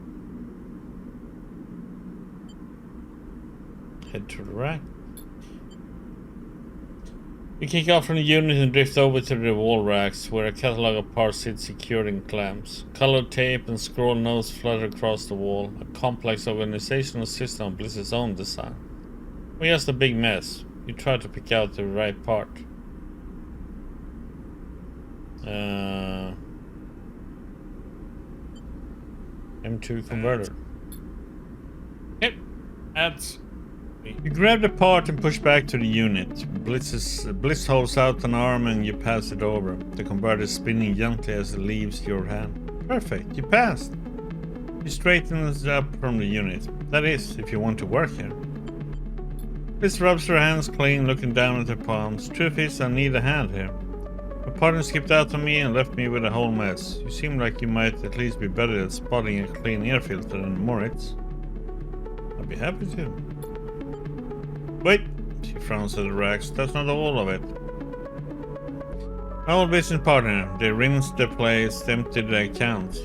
Head to the rack. You kick off from the unit and drift over to the wall racks, where a catalog of parts sits secured in clamps. Colored tape and scroll notes flutter across the wall, a complex organizational system of Bliss's own design. Well, just a big mess. You try to pick out the right part. M2 converter. Yep, that's... You grab the part and push back to the unit. Bliss holds out an arm and you pass it over. The converter is spinning gently as it leaves your hand. Perfect, you passed. She straightens up from the unit. That is, if you want to work here. Bliss rubs her hands clean, looking down at her palms. Truth is, I need a hand here. My partner skipped out on me and left me with a whole mess. You seem like you might at least be better at spotting a clean air filter than Moritz. I'd be happy to. Wait, she frowns at the racks. That's not all of it. My old business partner, they rinsed the place, emptied the accounts.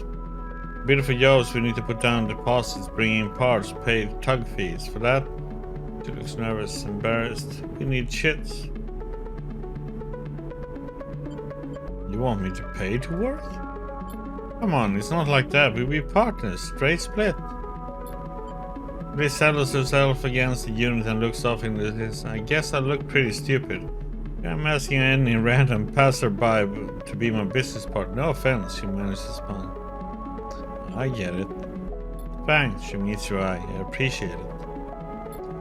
Bid for jobs, we need to put down deposits, bring in parts, pay tug fees. For that, she looks nervous, embarrassed. We need shits. You want me to pay to work? Come on, it's not like that. We'll be partners, straight split. Liz settles herself against the unit and looks off into this. I guess I look pretty stupid. I'm asking any random passerby to be my business partner. No offense, she manages to smile. I get it. Thanks, she meets your eye. I appreciate it.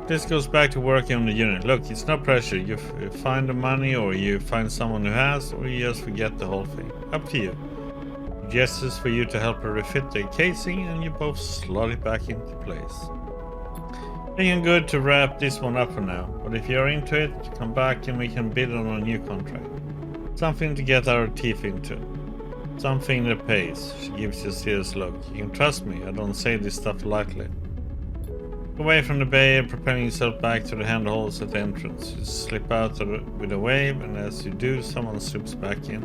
This goes back to working on the unit. Look, it's no pressure. You find the money, or you find someone who has, or you just forget the whole thing. Up to you. Gestures for you to help her refit the casing, and you both slot it back into place. Thinking good to wrap this one up for now, but if you're into it, come back and we can bid on a new contract. Something to get our teeth into. Something that pays. She gives you a serious look. You can trust me, I don't say this stuff lightly. Away from the bay, propelling yourself back to the handholds at the entrance. You slip out with a wave, and as you do, someone slips back in.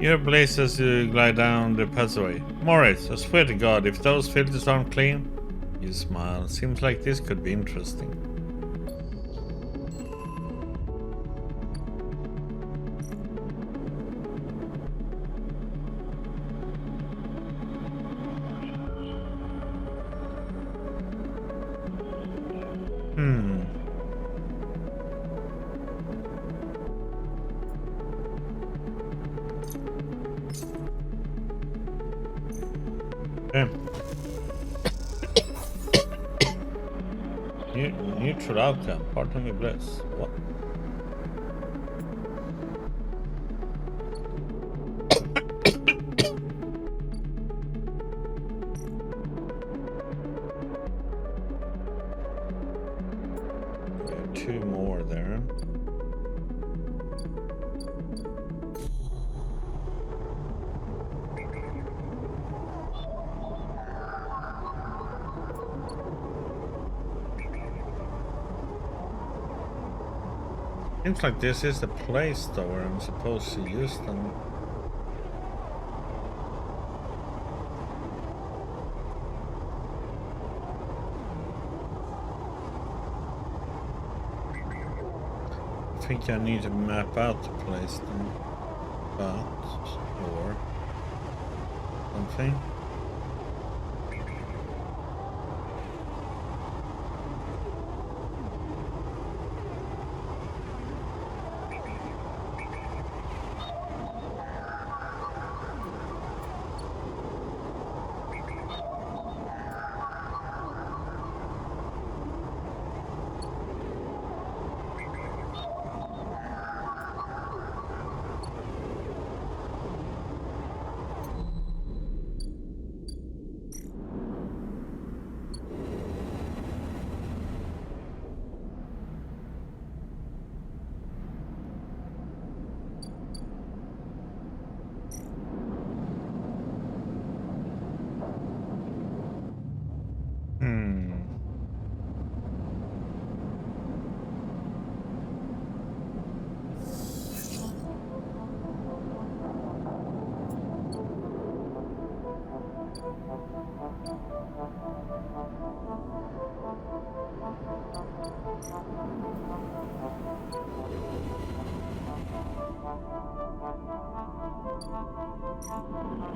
You hear blaze as you glide down the passageway. Moritz, I swear to God, if those filters aren't clean... You smile. Seems like this could be interesting. Okay. Neutral outcome. Pardon me, bless. What? Okay, 2 more there. Seems like this is the place though where I'm supposed to use them. I think I need to map out the place then. Or something.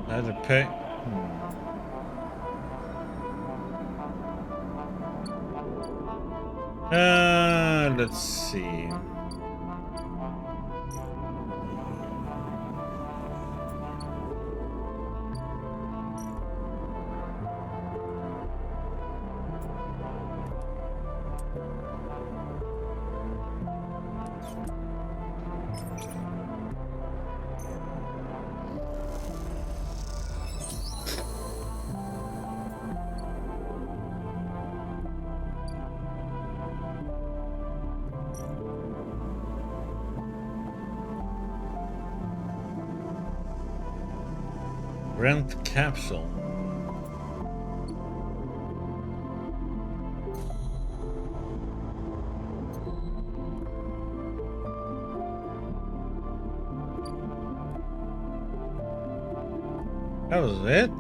I had to pay. Let's see. Rent capsule. That was it?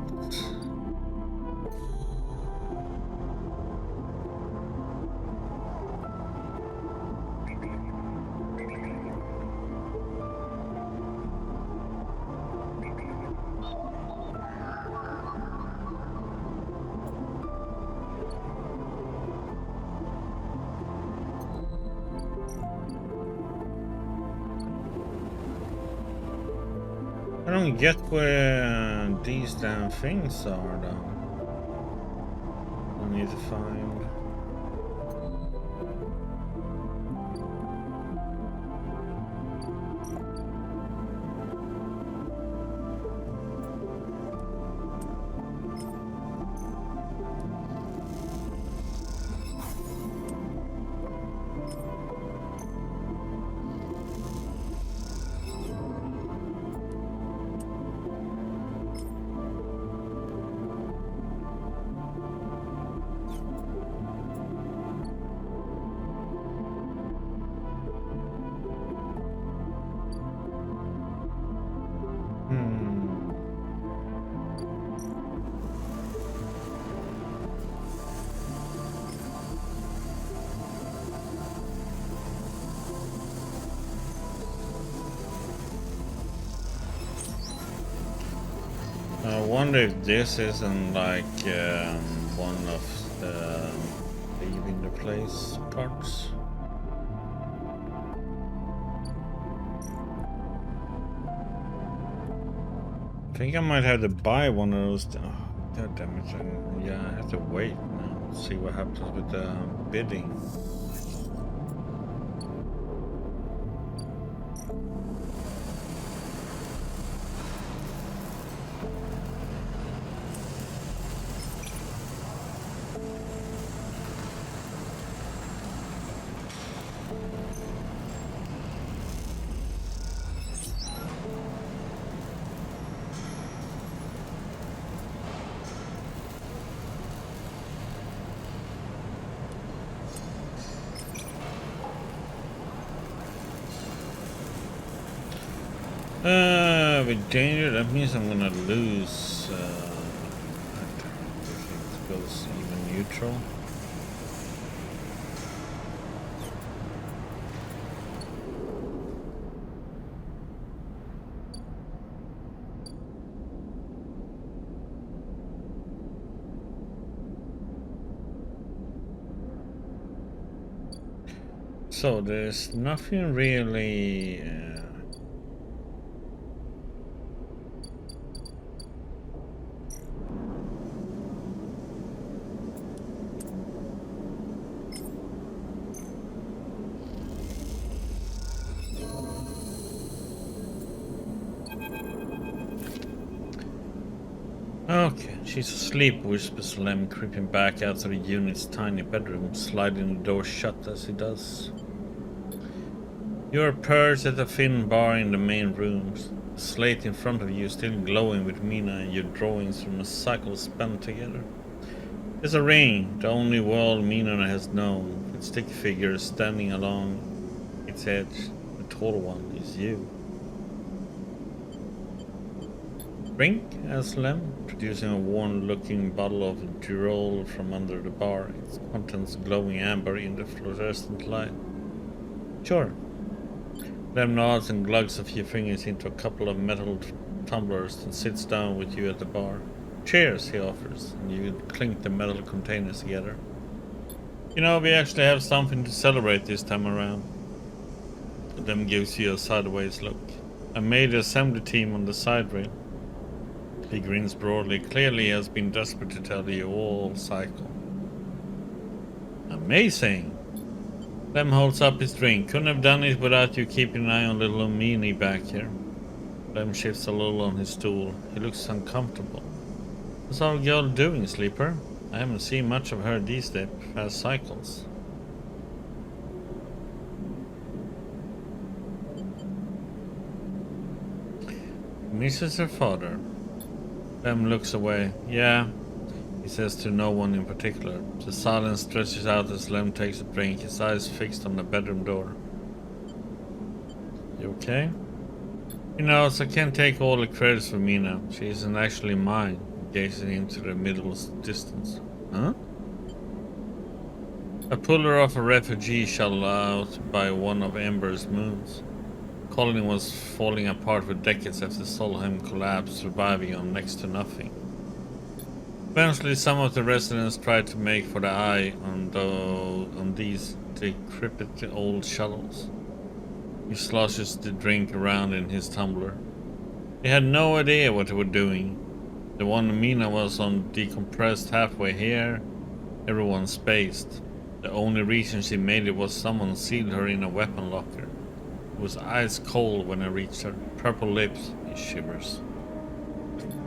I don't get where these damn things are though. I need to find. I wonder if this isn't like one of the leaving the place parts. I think I might have to buy one of those. Oh, God damn it. Yeah, I have to wait now. See what happens with the bidding. With danger, that means I'm gonna lose. I think it goes even neutral. So there's nothing really. Okay, she's asleep, whispers Lem, creeping back out of the unit's tiny bedroom, sliding the door shut as he does. You're perched at a thin bar in the main room, the slate in front of you still glowing with Mina and your drawings from a cycle spun together. There's a ring, the only world Mina has known, with stick figures standing along its edge. The tall one is you. Drink? Asked Lem, producing a worn-looking bottle of Girol from under the bar, its contents glowing amber in the fluorescent light. Sure. Lem nods and glugs a few fingers into a couple of metal tumblers and sits down with you at the bar. Cheers, he offers, and you clink the metal containers together. You know, we actually have something to celebrate this time around. Lem gives you a sideways look. I made the assembly team on the side rail. He grins broadly. Clearly he has been desperate to tell you all cycle. Amazing! Lem holds up his drink. Couldn't have done it without you keeping an eye on little Meanie back here. Lem shifts a little on his stool. He looks uncomfortable. What's our girl doing, Sleeper? I haven't seen much of her these past cycles. Misses her father. Lem looks away. Yeah, he says to no one in particular. The silence stretches out as Lem takes a drink, his eyes fixed on the bedroom door. You okay? He knows I can't take all the credits for Mina. She isn't actually mine, gazing into the middle distance. Huh? I pulled her off a refugee shuttle out by one of Ember's moons. Colony was falling apart for decades after Solheim collapsed, surviving on next to nothing. Eventually, some of the residents tried to make for the eye on these decrepit old shuttles. He sloshes the drink around in his tumbler. They had no idea what they were doing. The one Mina was on decompressed halfway here. Everyone spaced. The only reason she made it was someone sealed her in a weapon locker. It was ice cold when I reached her. Purple lips. He shivers.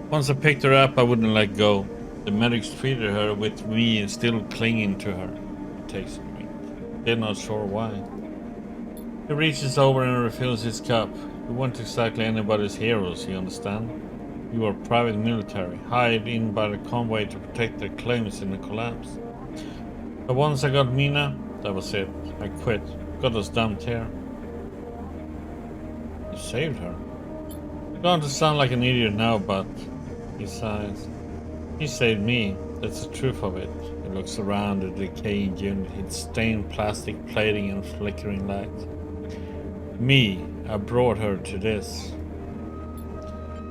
Once I picked her up, I wouldn't let go. The medics treated her with me still clinging to her. He takes a drink. They're not sure why. He reaches over and refills his cup. We weren't exactly anybody's heroes, you understand? We were private military, hired in by the convoy to protect their claims in the collapse. But once I got Mina, that was it. I quit. Got us dumped here. You saved her. I'm going to sound like an idiot now, but... He sighs. He saved me. That's the truth of it. He looks around the decaying unit, its stained plastic plating and flickering light. Me, I brought her to this.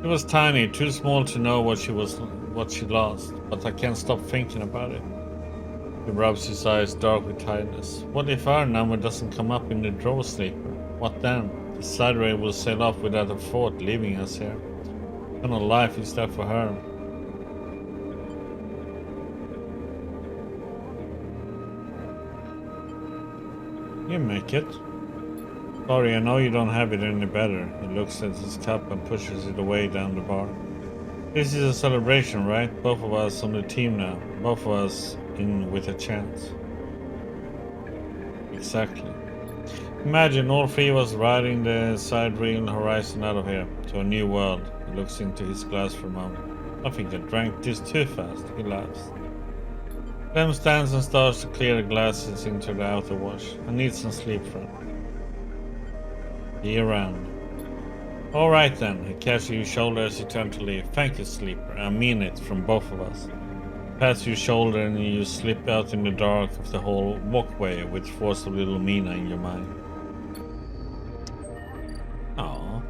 It was tiny, too small to know what she lost, but I can't stop thinking about it. He rubs his eyes dark with tiredness. What if our number doesn't come up in the draw sleeper? What then? The side rail will sail off without a thought, leaving us here. What kind of life is that for her? You make it. Sorry, I know you don't have it any better. He looks at his cup and pushes it away down the bar. This is a celebration, right? Both of us on the team now. Both of us in with a chance. Exactly. Imagine all three of us riding the side rail horizon out of here to a new world. He looks into his glass for a moment. I think I drank this too fast. He laughs. Lem stands and starts to clear the glasses into the outer wash. I need some sleep, friend. Be around. Alright then, he catches your shoulder as you turn to leave. Thank you, sleeper. I mean it, from both of us. Pats your shoulder and you slip out in the dark of the whole walkway with thoughts of little Mina in your mind. Aww.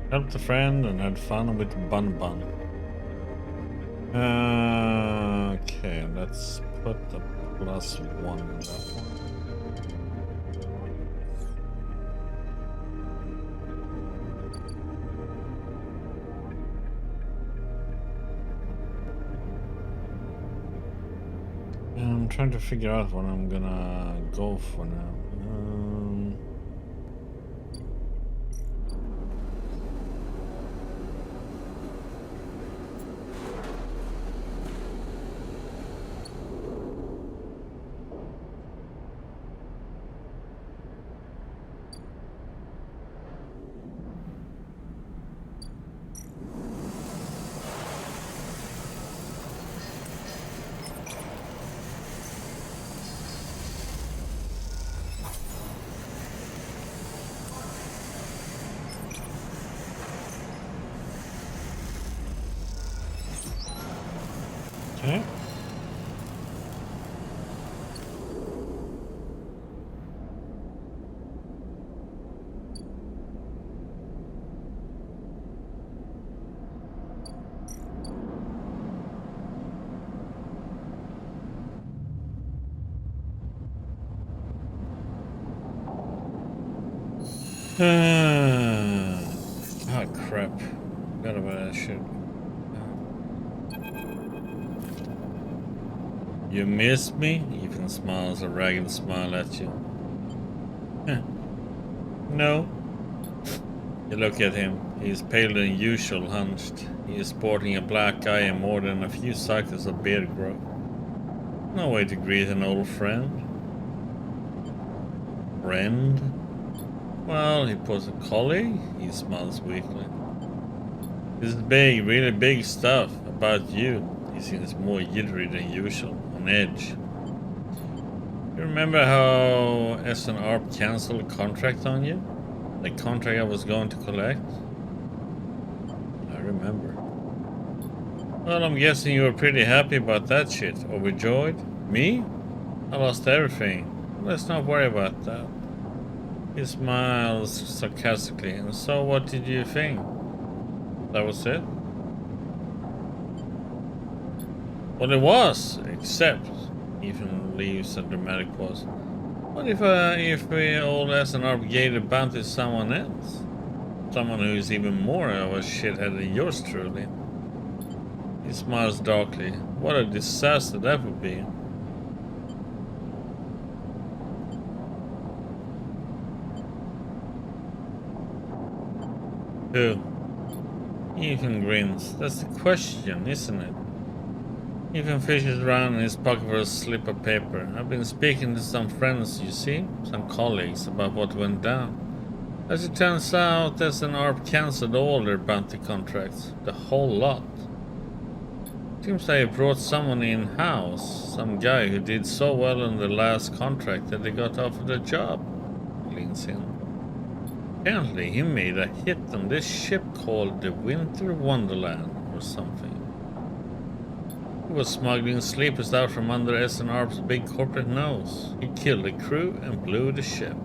Helped a friend and had fun with Bun Bun. Okay, let's put the +1 in that one. I'm trying to figure out what I'm gonna go for now. Okay. Oh crap. Forgot about that shit. You missed me? Ethan smiles a ragged smile at you. No. You look at him. He is paler than usual, hunched. He is sporting a black eye and more than a few cycles of beard growth. No way to greet an old friend. Friend? Well, he pulls a colleague. He smiles weakly. This is big, really big stuff about you. He seems more jittery than usual, on edge. You remember how SNRP canceled a contract on you? The contract I was going to collect? I remember. Well, I'm guessing you were pretty happy about that shit. Overjoyed? Me? I lost everything. Let's not worry about that. He smiles sarcastically. And so what did you think? That was it? Well, it was, except Ethan leaves a dramatic pause. What if we all SNR gave the bounty to someone else? Someone who is even more of a shithead than yours truly. He smiles darkly. What a disaster that would be. Who? Ethan grins. That's the question, isn't it? Ethan fishes around in his pocket for a slip of paper. I've been speaking to some friends, you see, some colleagues, about what went down. As it turns out, SNRP cancelled all their bounty contracts. The whole lot. Seems they brought someone in-house. Some guy who did so well on the last contract that they got offered a job. Leans in. Apparently he made a hit on this ship called the Winter Wonderland or something. He was smuggling sleepers out from under SNRP's big corporate nose. He killed the crew and blew the ship.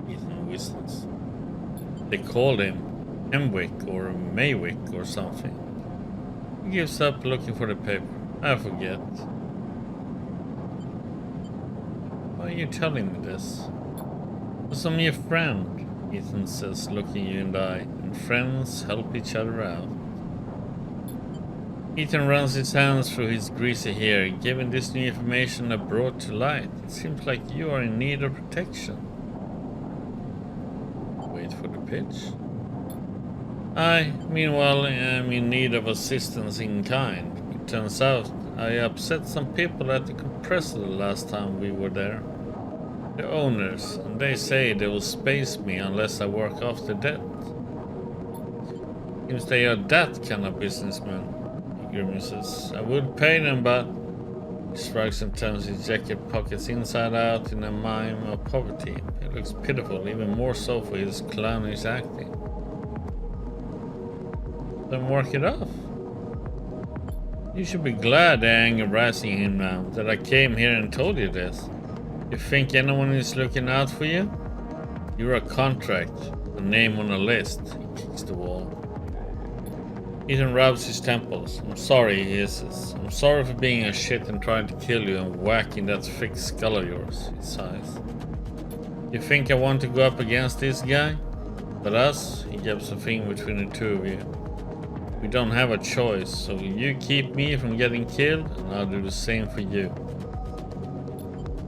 Ethan whistles. They called him Hemwick or Maywick or something. He gives up looking for the paper. I forget. Why are you telling me this? Because I'm your friend. Ethan says, looking you in the eye, and friends help each other out. Ethan runs his hands through his greasy hair. Given this new information brought to light, it seems like you are in need of protection. Wait for the pitch. I, meanwhile, am in need of assistance in kind. It turns out I upset some people at the compressor the last time we were there. The owners, and they say they will space me unless I work off the debt. Seems they are that kind of businessman, he grimaces. I would pay them, but he shrugs and turns his jacket pockets inside out in a mime of poverty. It looks pitiful, even more so for his clownish acting. Then work it off. You should be glad the anger rising him now, that I came here and told you this. You think anyone is looking out for you? You're a contract, a name on a list. He kicks the wall. Ethan rubs his temples. I'm sorry, he hisses. I'm sorry for being a shit and trying to kill you and whacking that thick skull of yours, he sighs. You think I want to go up against this guy? But us? He jabs a finger between the two of you. We don't have a choice, so you keep me from getting killed, and I'll do the same for you.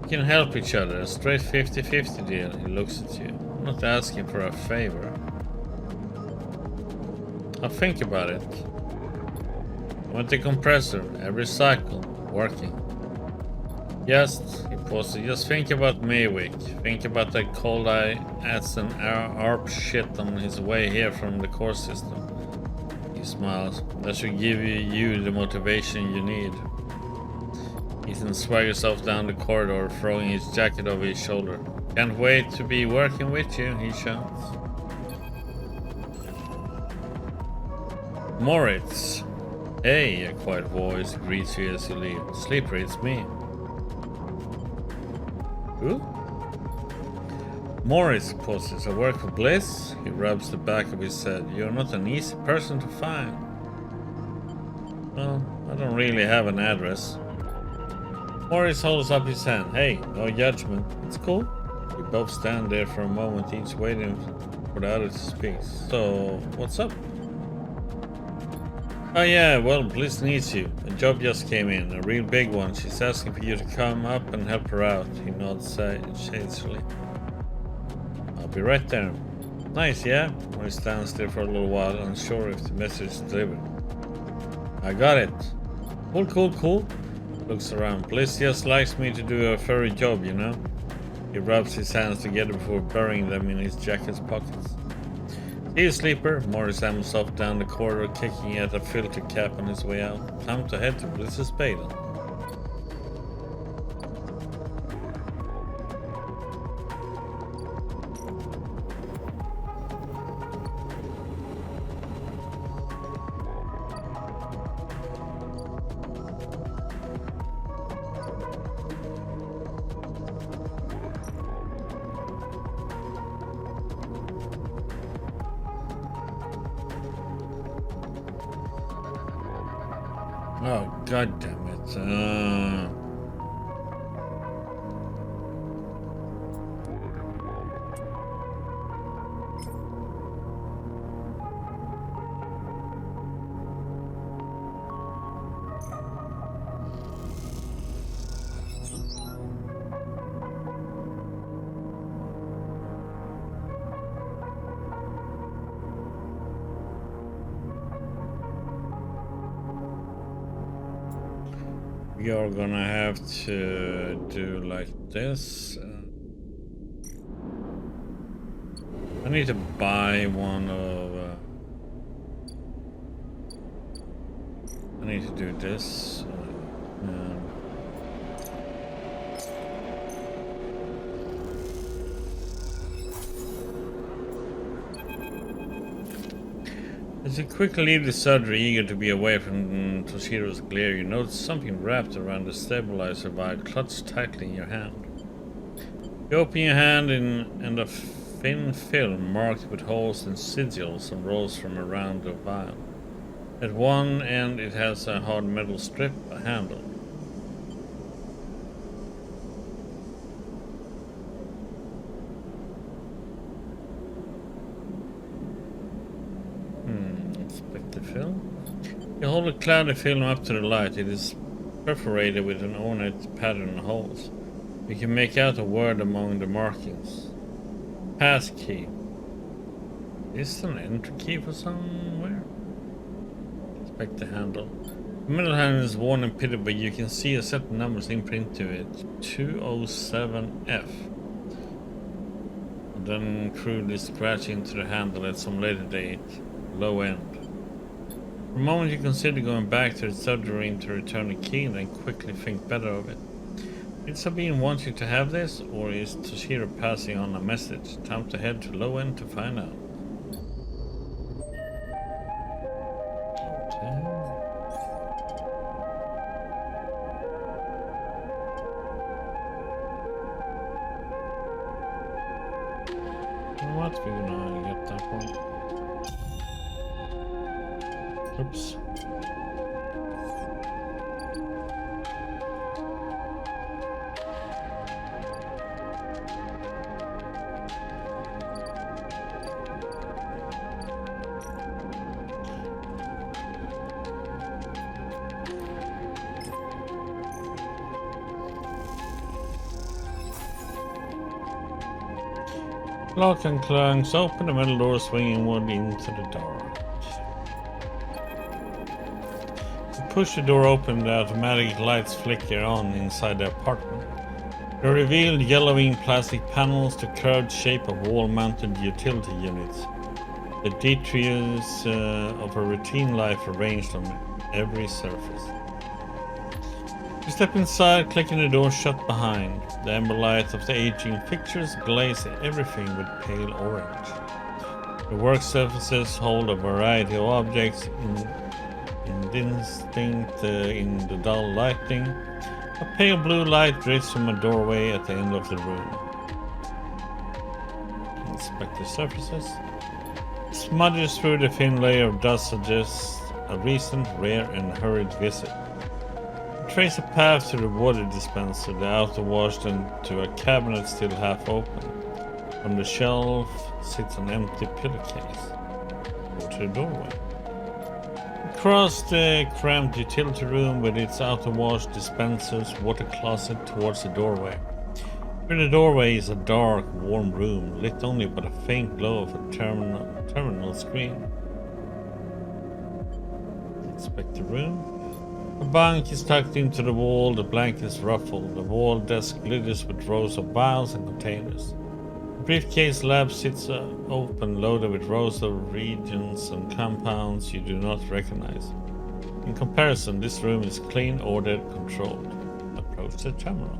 We can help each other, a straight 50-50 deal. He looks at you. I'm not asking for a favor. I'll think about it. I want the compressor, every cycle, working. Just, he pauses, just think about Maywick. Think about that cold eye as an ARP shit on his way here from the core system. He smiles. That should give you the motivation you need. Ethan swaggers off down the corridor, throwing his jacket over his shoulder. Can't wait to be working with you, he shouts. Moritz. Hey, a quiet voice greets you as you leave. Sleeper, it's me. Who? Morris pauses. I work for Bliss. He rubs the back of his head. You're not an easy person to find. Well, I don't really have an address. Morris holds up his hand. Hey, no judgment. It's cool. We both stand there for a moment, each waiting for the other to speak. So, what's up? Oh yeah, well, Bliss needs you. A job just came in, a real big one. She's asking for you to come up and help her out. He nods shadily. I'll be right there. Nice, yeah? He stands there for a little while, unsure if the message is delivered. I got it. Cool. Looks around. Bliss just likes me to do a furry job, you know? He rubs his hands together before burying them in his jacket's pockets. See you, sleeper. Morris ambles off down the corridor, kicking at a filter cap on his way out. Time to head to Bliss's Baden. Oh, god damn it. You're gonna have to do like this. I need to buy one of. I need to do this. As you quickly leave the surgery, eager to be away from Toshiro's glare, you notice something wrapped around the stabilizer vial clutched tightly in your hand. You open your hand and a thin film marked with holes and sigils unrolls from around the vial. At one end it has a hard metal strip, a handle. You hold a cloudy film up to the light. It is perforated with an ornate pattern of holes. You can make out a word among the markings. Passkey. Is this an entry key for somewhere? Inspect the handle. The middle handle is worn and pitted, but you can see a set of numbers imprinted to it. 207F. And then crudely scratch into the handle at some later date. Low end. For a moment you consider going back to the surgery room to return the key and then quickly think better of it. Did Sabine want you to have this, or is Toshiro passing on a message? Time to head to low end to find out. What? We're gonna get that one. Oops. Lock and clanks open, the metal door swinging wood into the dark. Push the door open, the automatic lights flicker on inside the apartment. The revealed yellowing plastic panels, the curved shape of wall-mounted utility units. The details of a routine life arranged on every surface. You step inside, clicking the door shut behind. The amber light of the aging fixtures glaze everything with pale orange. The work surfaces hold a variety of objects indistinct in the dull lighting. A pale blue light drifts from a doorway at the end of the room. Inspect the surfaces. Smudges through the thin layer of dust suggests a recent, rare and hurried visit. Trace a path to the water dispenser, the outer washed into a cabinet still half open. On the shelf sits an empty pillowcase. Go to the doorway. Across the cramped utility room with its outer wash dispensers, water closet towards the doorway. Through the doorway is a dark, warm room, lit only by the faint glow of a terminal screen. Inspect the room. The bunk is tucked into the wall, the blankets ruffled, the wall desk glitters with rows of vials and containers. The briefcase lab sits open, loaded with rows of reagents and compounds you do not recognize. In comparison, this room is clean, ordered, controlled. Approach the terminal.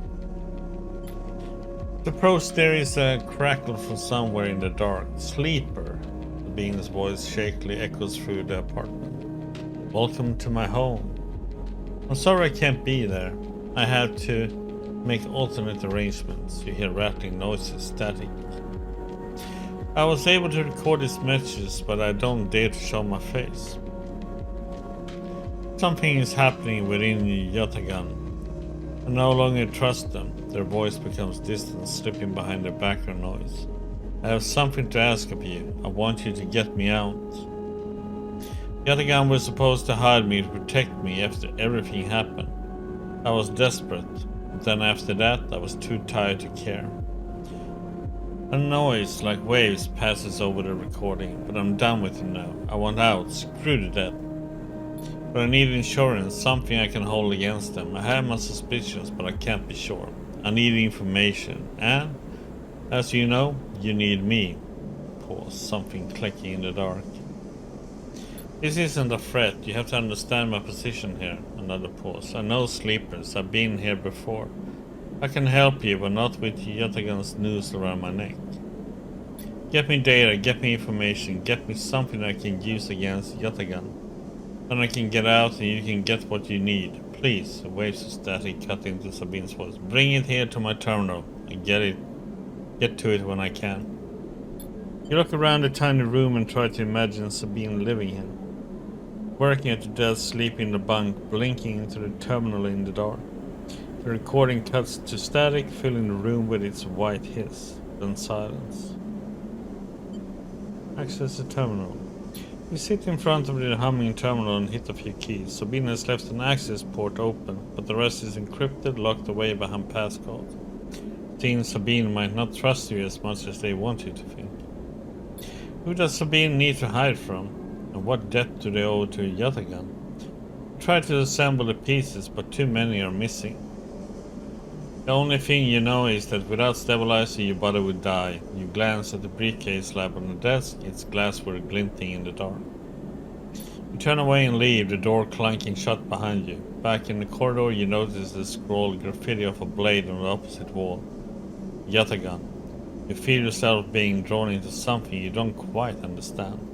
The approach there is a crackle from somewhere in the dark. Sleeper, the being's voice shakily echoes through the apartment. Welcome to my home. I'm sorry I can't be there. I had to make alternate arrangements. You hear rattling noises, static. I was able to record his messages, but I don't dare to show my face. Something is happening within Yatagan. I no longer trust them. Their voice becomes distant, slipping behind their background noise. I have something to ask of you. I want you to get me out. Yatagan was supposed to hide me to protect me after everything happened. I was desperate, but then after that I was too tired to care. A noise like waves passes over the recording, but I'm done with it now. I want out, screw to death. But I need insurance, something I can hold against them. I have my suspicions, but I can't be sure. I need information, and, as you know, you need me. Pause, something clicking in the dark. This isn't a threat, you have to understand my position here. Another pause. I know sleepers, I've been here before. I can help you, but not with Yatagan's noose around my neck. Get me data, get me information, get me something I can use against Yatagan. Then I can get out and you can get what you need. Please, waves of static cut into Sabine's voice. Bring it here to my terminal and get to it when I can. You look around the tiny room and try to imagine Sabine living here. Working at the desk, sleeping in the bunk, blinking into the terminal in the dark. The recording cuts to static, filling the room with its white hiss, then silence. Access the terminal. You sit in front of the humming terminal and hit a few keys. Sabine has left an access port open, but the rest is encrypted, locked away behind passcodes. Teen Sabine might not trust you as much as they want you to think. Who does Sabine need to hide from? And what debt do they owe to Yatagan? Try to assemble the pieces, but too many are missing. The only thing you know is that without stabilizer your body would die. You glance at the briefcase lab on the desk, its glassware glinting in the dark. You turn away and leave, the door clanking shut behind you. Back in the corridor you notice the scrawled graffiti of a blade on the opposite wall. Yatagan. You feel yourself being drawn into something you don't quite understand.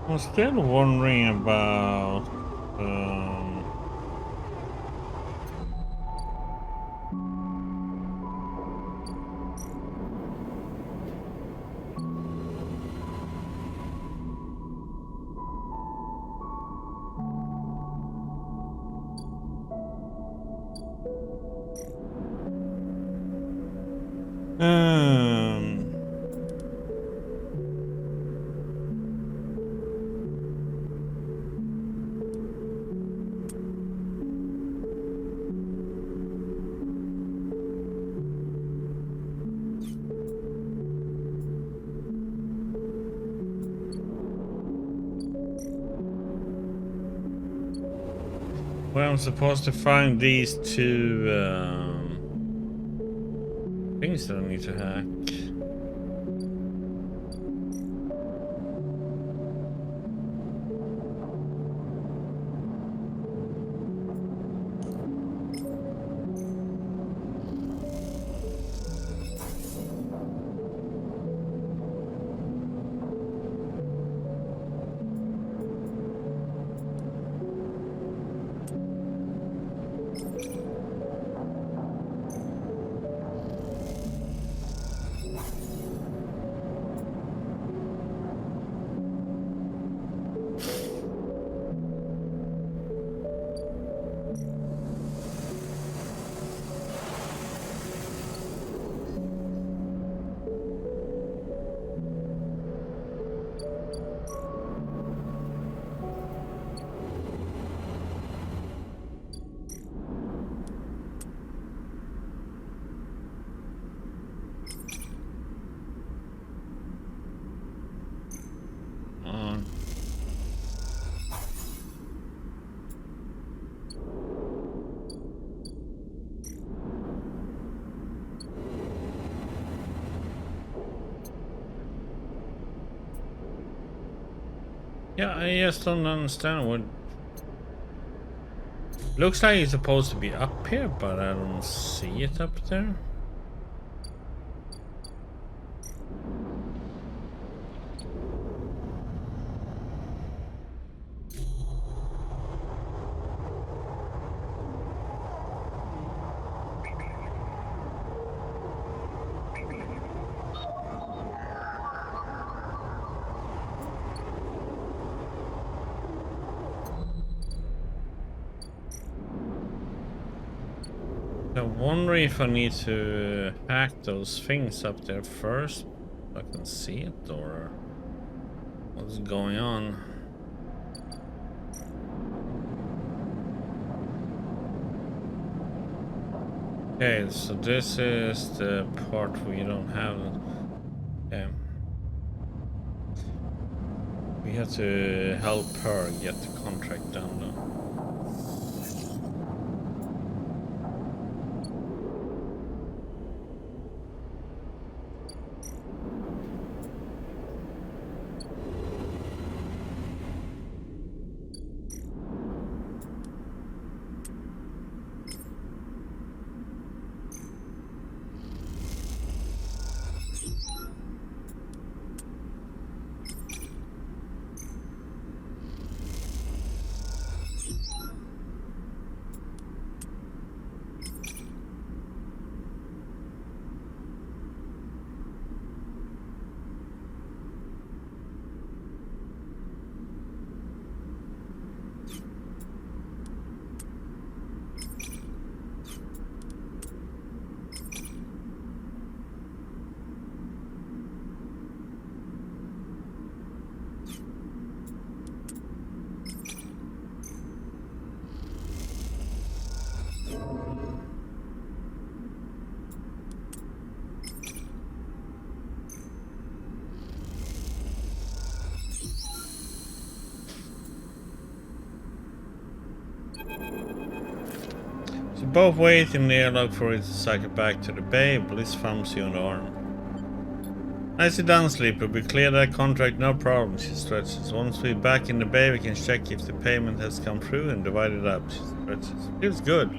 I'm still wondering about well, I'm supposed to find these two things that I need to hack. Yeah, I just don't understand what... Looks like it's supposed to be up here, but I don't see it up there. I wonder if I need to hack those things up there first so I can see it, or what's going on. Okay, so this is the part where you don't have it. Okay. We have to help her get the contract done though. So both wait in the airlock for it to cycle back to the bay. Bliss thumbs you on the arm. Nicely done, Sleeper. We clear that contract, no problem, she stretches. Once we're back in the bay, we can check if the payment has come through and divide it up, she stretches. Feels good.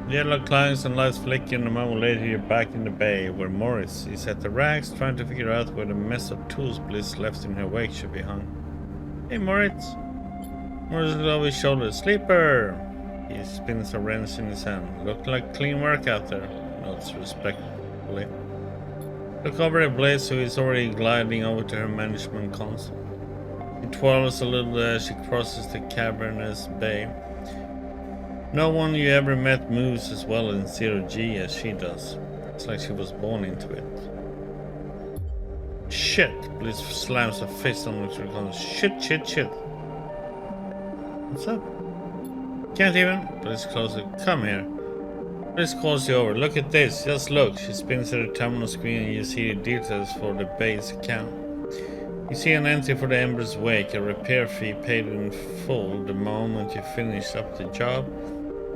The airlock climbs and lights flicker, and a moment later you're back in the bay, where Morris is at the racks trying to figure out where the mess of tools Bliss left in her wake should be hung. Hey, Moritz. Morris looks over his shoulder. Sleeper! He spins a wrench in his hand. Looked like clean work out there, notes respectfully. Look over at Bliss, who is already gliding over to her management console. She twirls a little as she crosses the cavernous bay. No one you ever met moves as well in Zero G as she does. It's like she was born into it. Shit! Bliss slams a fist on the console. Shit, shit, shit. What's up? Can't even. Bliss closer. Come here. Bliss calls you over. Look at this. Just look. She spins to the terminal screen and you see the details for the base account. You see an entry for the Ember's Wake, a repair fee paid in full the moment you finished up the job,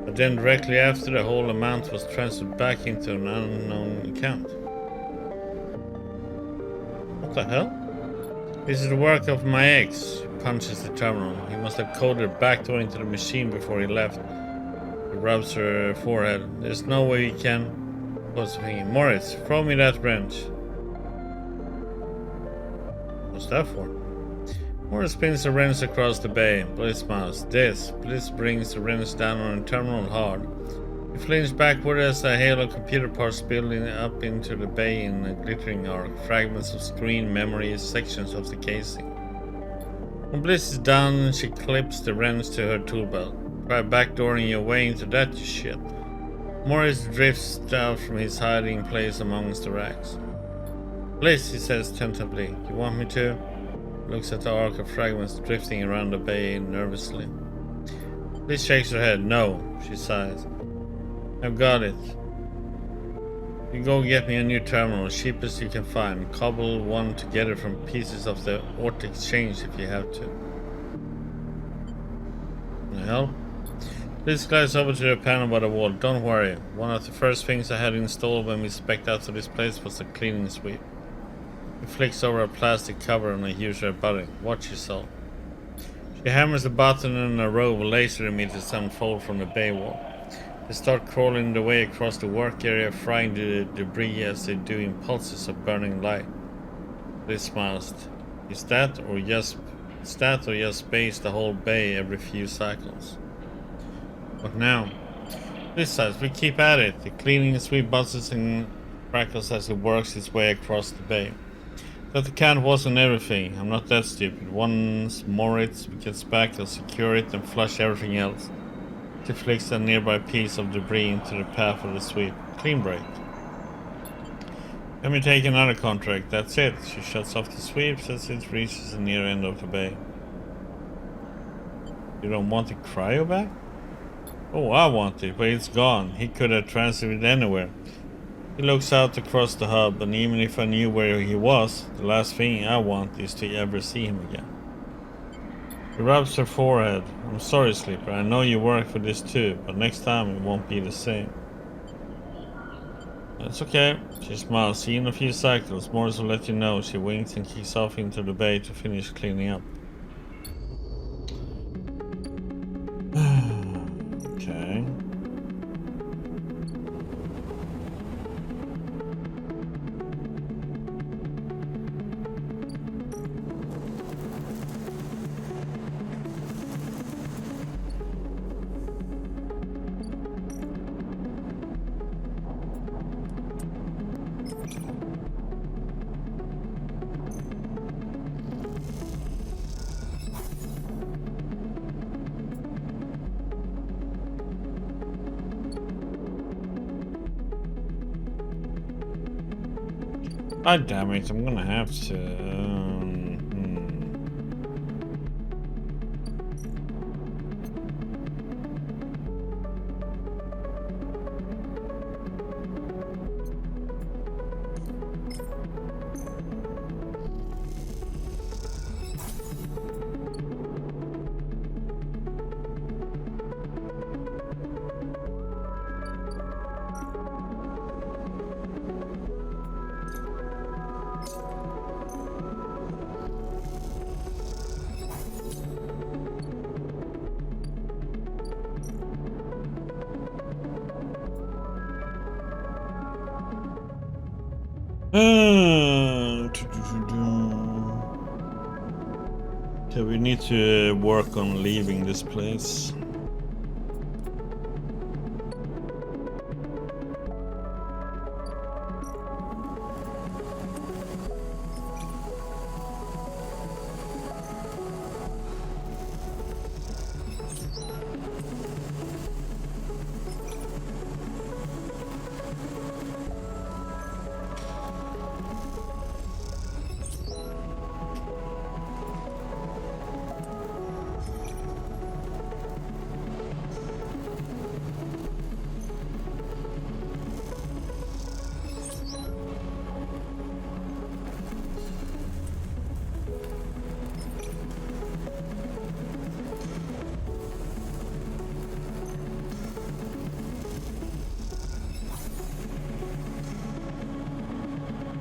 but then directly after the whole amount was transferred back into an unknown account. What the hell? This is the work of my ex. He punches the terminal. He must have coded a backdoor into the machine before he left. He rubs her forehead. There's no way he can. What's thinking? Morris, throw me that wrench. What's that for? Morris spins the wrench across the bay. Bliss smiles. This. Bliss brings the wrench down on the terminal hard. He flings backward as a hail of computer parts building up into the bay in a glittering arc. Fragments of screen, memories, sections of the casing. When Bliss is done, she clips the wrench to her tool belt. Try backdooring your way into that, you shit. Morris drifts out from his hiding place amongst the racks. Bliss, he says tentatively. You want me to? Looks at the arc of fragments drifting around the bay nervously. Bliss shakes her head. No, she sighs. I've got it. You go get me a new terminal, cheapest you can find. Cobble one together from pieces of the Ort Exchange if you have to. The hell? Bliss glides over to the panel by the wall. Don't worry. One of the first things I had installed when we spec'd out to this place was a cleaning sweep. He flicks over a plastic cover on a huge red button. Watch yourself. She hammers the button and a row of laser emitters unfold from the bay wall. They start crawling their way across the work area, frying the debris as they do in pulses of burning light. Liz smiles. Is that or just space the whole bay every few cycles? What now? This says we keep at it. The cleaning sweep buzzes and crackles as it works its way across the bay. That the can wasn't everything. I'm not that stupid. Once Moritz gets back, I'll secure it and flush everything else. She flicks a nearby piece of debris into the path of the sweep. Clean break. Let me take another contract. That's it. She shuts off the sweeps as it reaches the near end of the bay. You don't want the cryo back? Oh, I want it, but it's gone. He could have transferred it anywhere. He looks out across the hub, and even if I knew where he was, the last thing I want is to ever see him again. He rubs her forehead. I'm sorry, Sleeper. I know you work for this too, but next time it won't be the same. That's okay. She smiles. See you in a few cycles. Morris will let you know. She winks and kicks off into the bay to finish cleaning up. Okay. God damn it, I'm gonna have to... Okay, we need to work on leaving this place.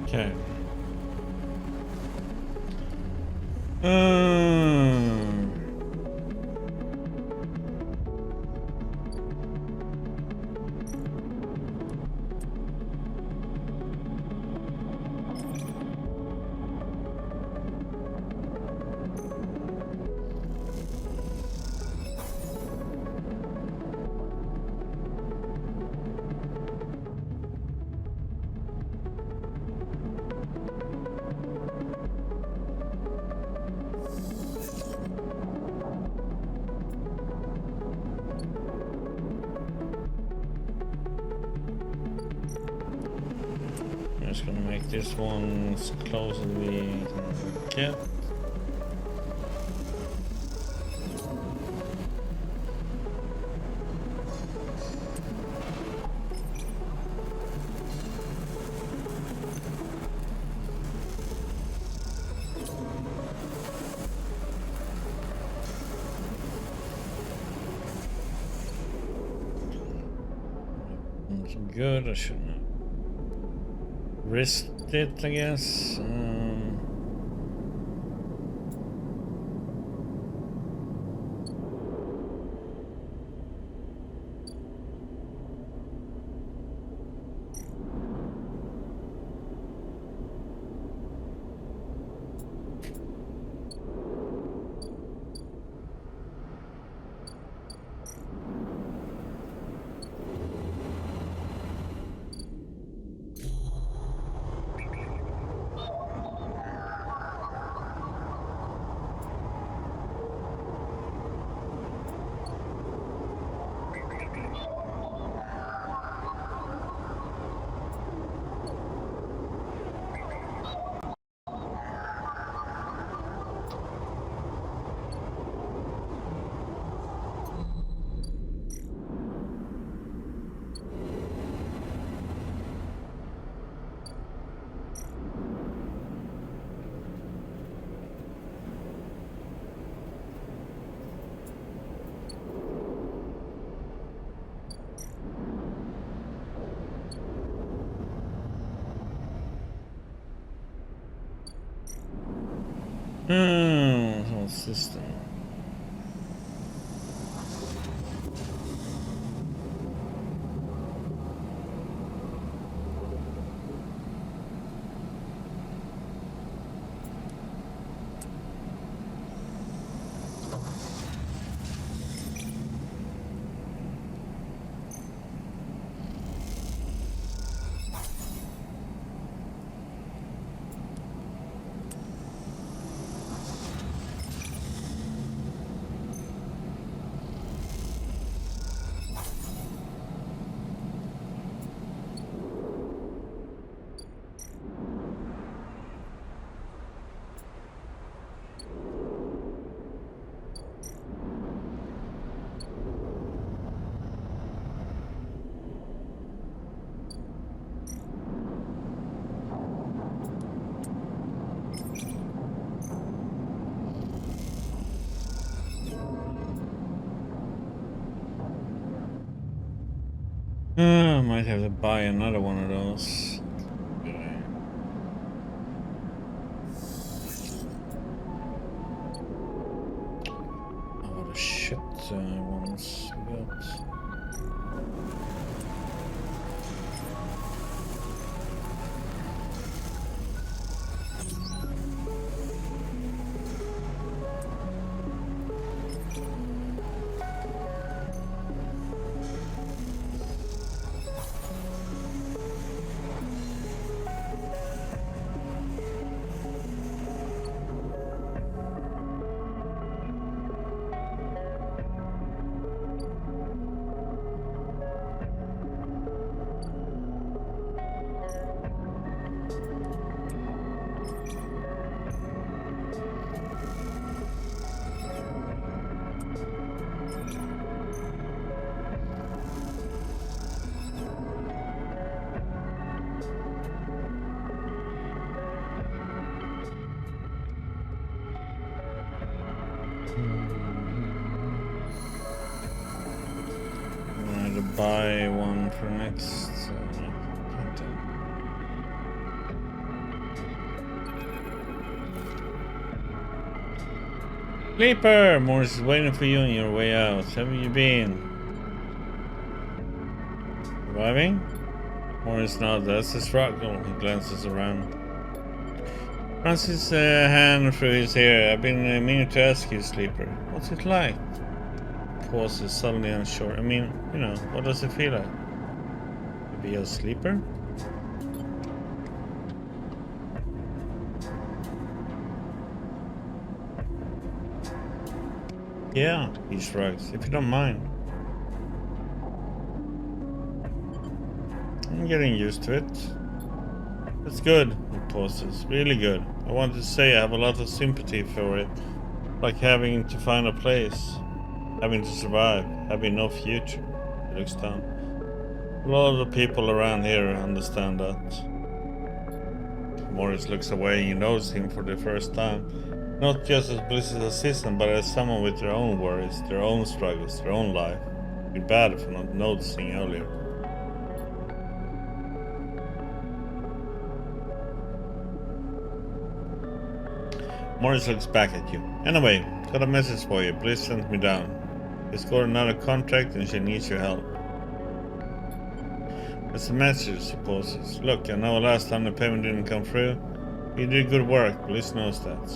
Okay. Just gonna make this one as close as we can get. That's good, I shouldn't have. risked it, I guess. Whole system. I might have to buy another one of those. Oh, the shit ones we got. Buy one for next content. Sleeper! Morris is waiting for you on your way out. How have you been? Surviving? Morris nods. That's a struggle. He glances around. Runs his hand through his hair. I've been meaning to ask you, Sleeper. What's it like? Pauses suddenly unsure. I mean, you know, what does it feel like? To be a sleeper? Yeah, he shrugs. If you don't mind. I'm getting used to it. It's good, he pauses. Really good. I wanted to say I have a lot of sympathy for it. Like having to find a place. Having to survive, having no future. He looks down. A lot of the people around here understand that. Morris looks away and you notice him for the first time. Not just as Bliss's assistant, but as someone with their own worries, their own struggles, their own life. It'd be bad for not noticing earlier. Morris looks back at you. Anyway, got a message for you. Please send me down. They scored another contract and she needs your help. What's the message, he pauses. Look, I know last time the payment didn't come through. You did good work. Police knows that.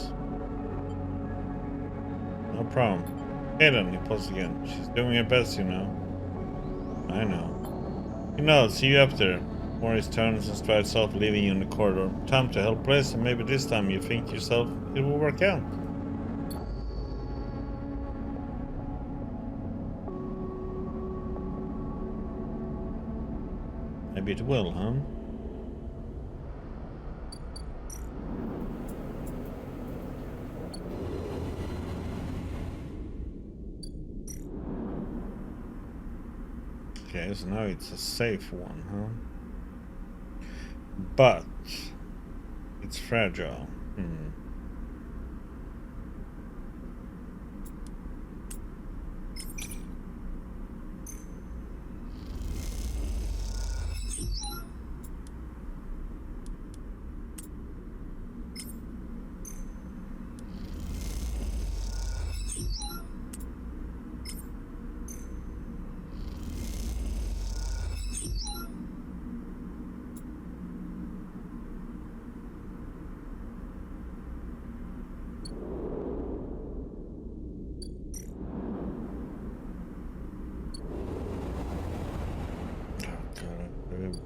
No problem. Hey then, he pauses again. She's doing her best, you know. I know. You know, see you up there. Morris turns and strides off, leaving you in the corridor. Time to help Bliss, and maybe this time you think yourself it will work out. Maybe it will, huh? Okay, so now it's a safe one, huh? But it's fragile.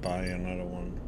Buy another one.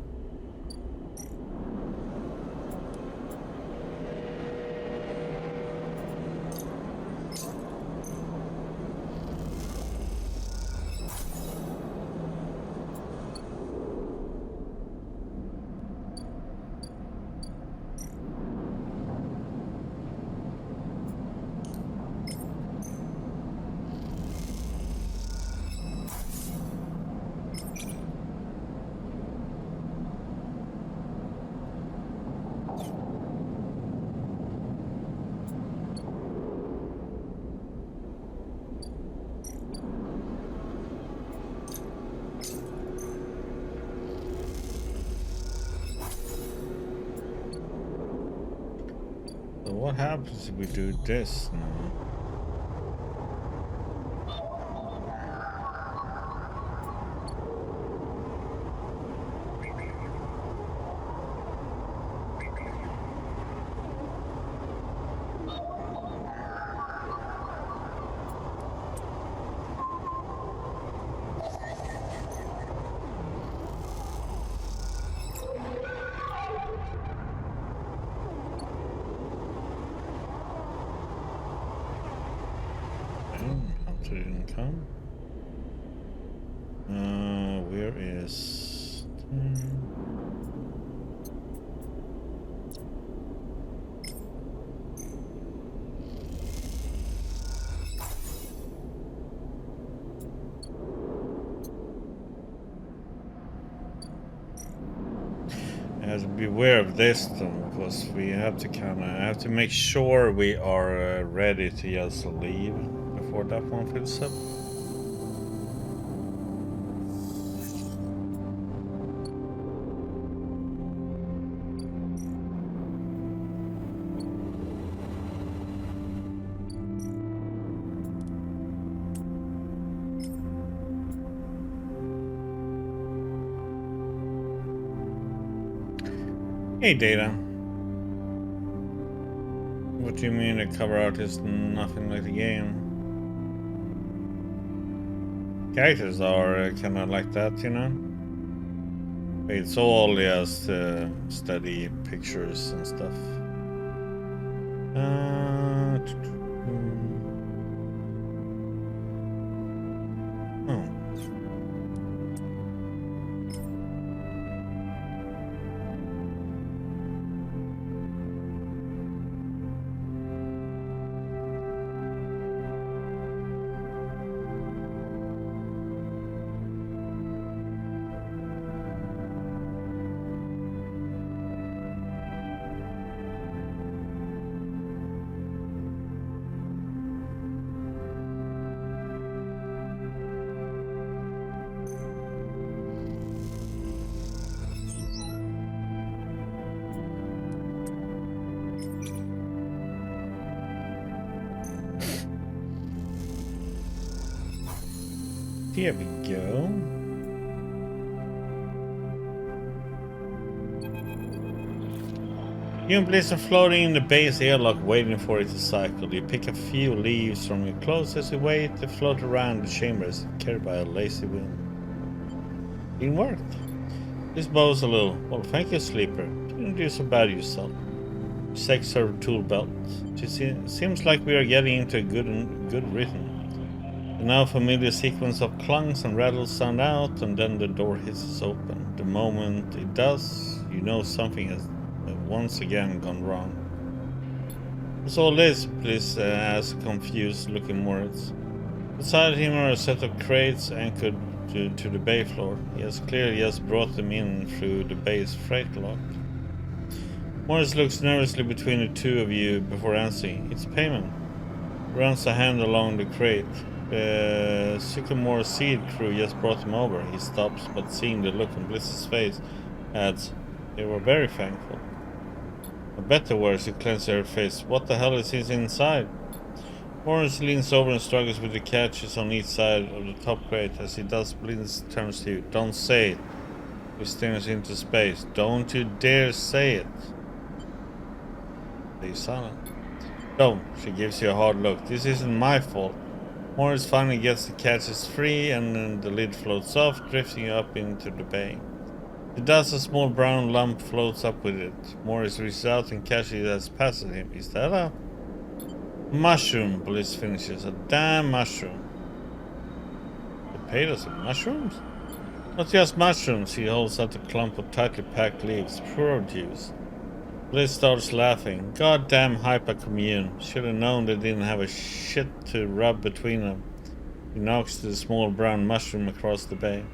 So what happens if we do this now? Didn't come. Where is? I have to be aware of this though, because we have to have to make sure we are ready to just leave before that one fills up. Hey, Data. What do you mean the cover art is nothing like the game? Characters are kind of like that, you know? It's all just steady pictures and stuff. Oh. There we go. You and Bliss are floating in the base airlock waiting for it to cycle. You pick a few leaves from your clothes as you wait to float around the chambers, carried by a lazy wind. It worked. This bows a little. Well, thank you, Sleeper. You didn't do so bad yourself. Sex her tool belt. Seems like we are getting into a good rhythm. The now familiar sequence of clunks and rattles sound out, and then the door hisses open. The moment it does, you know something has once again gone wrong. What's all this? Bliss asked, confused, looking Moritz. Beside him are a set of crates anchored to the bay floor. He has clearly just brought them in through the bay's freight lock. Morris looks nervously between the two of you before answering. It's payment. Runs a hand along the crate. The Sycamore Seed crew just brought him over. He stops, but seeing the look on Bliss's face, adds, they were very thankful. I bet they were, as she clenched her face. What the hell is inside? Morris leans over and struggles with the catches on each side of the top crate. As he does, Bliss turns to you. Don't say it. He stares into space. Don't you dare say it. He's silent. Don't. She gives you a hard look. This isn't my fault. Morris finally gets the catches free, and then the lid floats off, drifting up into the bay. It does. A small brown lump floats up with it. Morris reaches out and catches it as it passes him. Is that a mushroom? Bliss finishes. A damn mushroom. They paid us in mushrooms? Not just mushrooms. He holds out a clump of tightly packed leaves. Produce. Bliss starts laughing. Goddamn hypercommune. Should have known they didn't have a shit to rub between them. He knocks the small brown mushroom across the bay.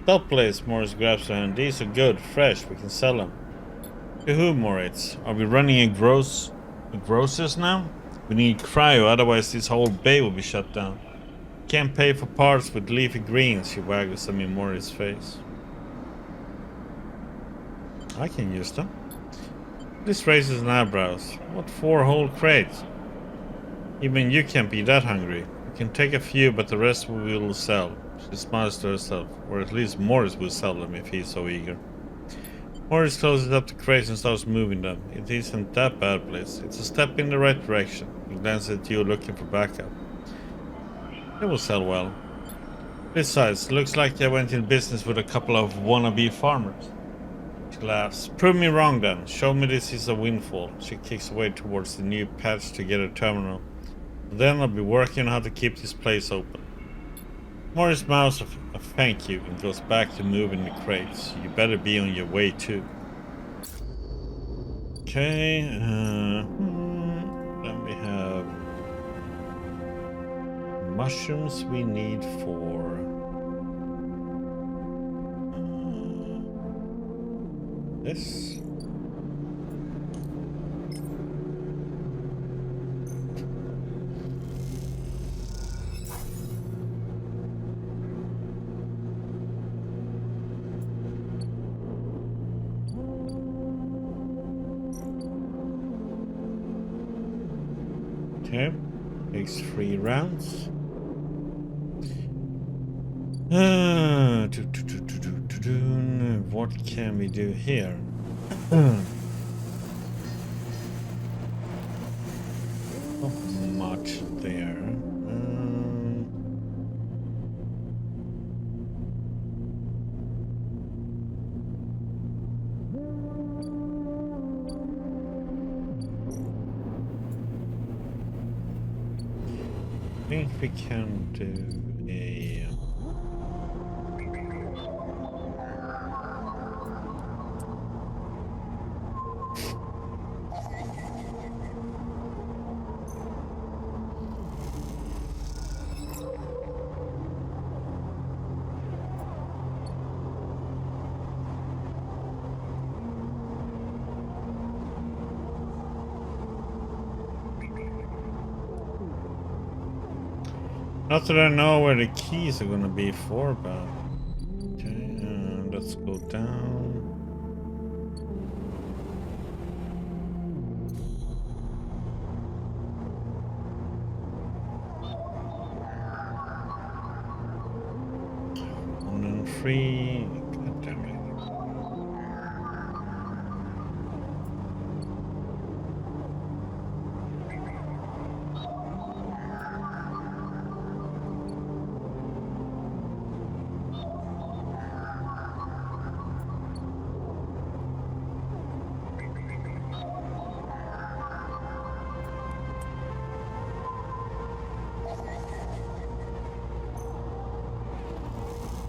Stop, Bliss. Morris grabs her hand. These are good, fresh. We can sell them. To who, Moritz? Are we running a grocers now? We need cryo, otherwise this whole bay will be shut down. Can't pay for parts with leafy greens. She waggles them in Morris' face. I can use them. This raises an eyebrows. What 4 whole crates? Even you can't be that hungry. We can take a few, but the rest we will sell. She smiles to herself, or at least Morris will sell them if he's so eager. Morris closes up the crates and starts moving them. It isn't that bad, Bliss. It's a step in the right direction. He glances at you looking for backup. They will sell well. Besides, looks like I went in business with a couple of wannabe farmers. She laughs. Prove me wrong then. Show me this is a windfall. She kicks away towards the new patch to get a terminal. Then I'll be working on how to keep this place open. Morris mouths a thank you and goes back to moving the crates. You better be on your way too. Okay, then we have mushrooms we need for this. Okay, takes 3 rounds. What can we do here? Not much there. I think we can do a not that I know where the keys are gonna be for, but okay, let's go down. free. God damn it.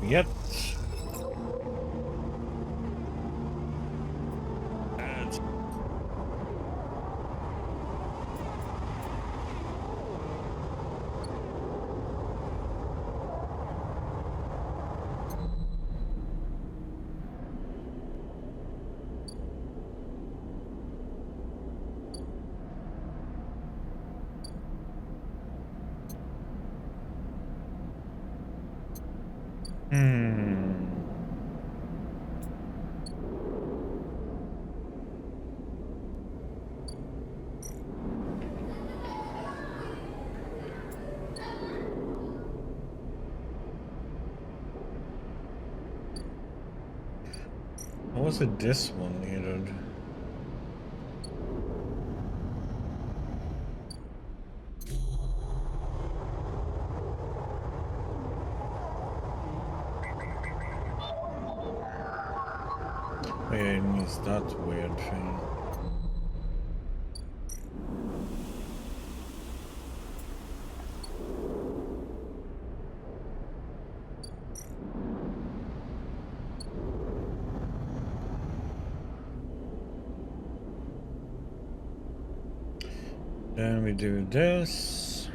Yet. How was it this one needed? Oh yeah, it needs that weird thing. Then we do this.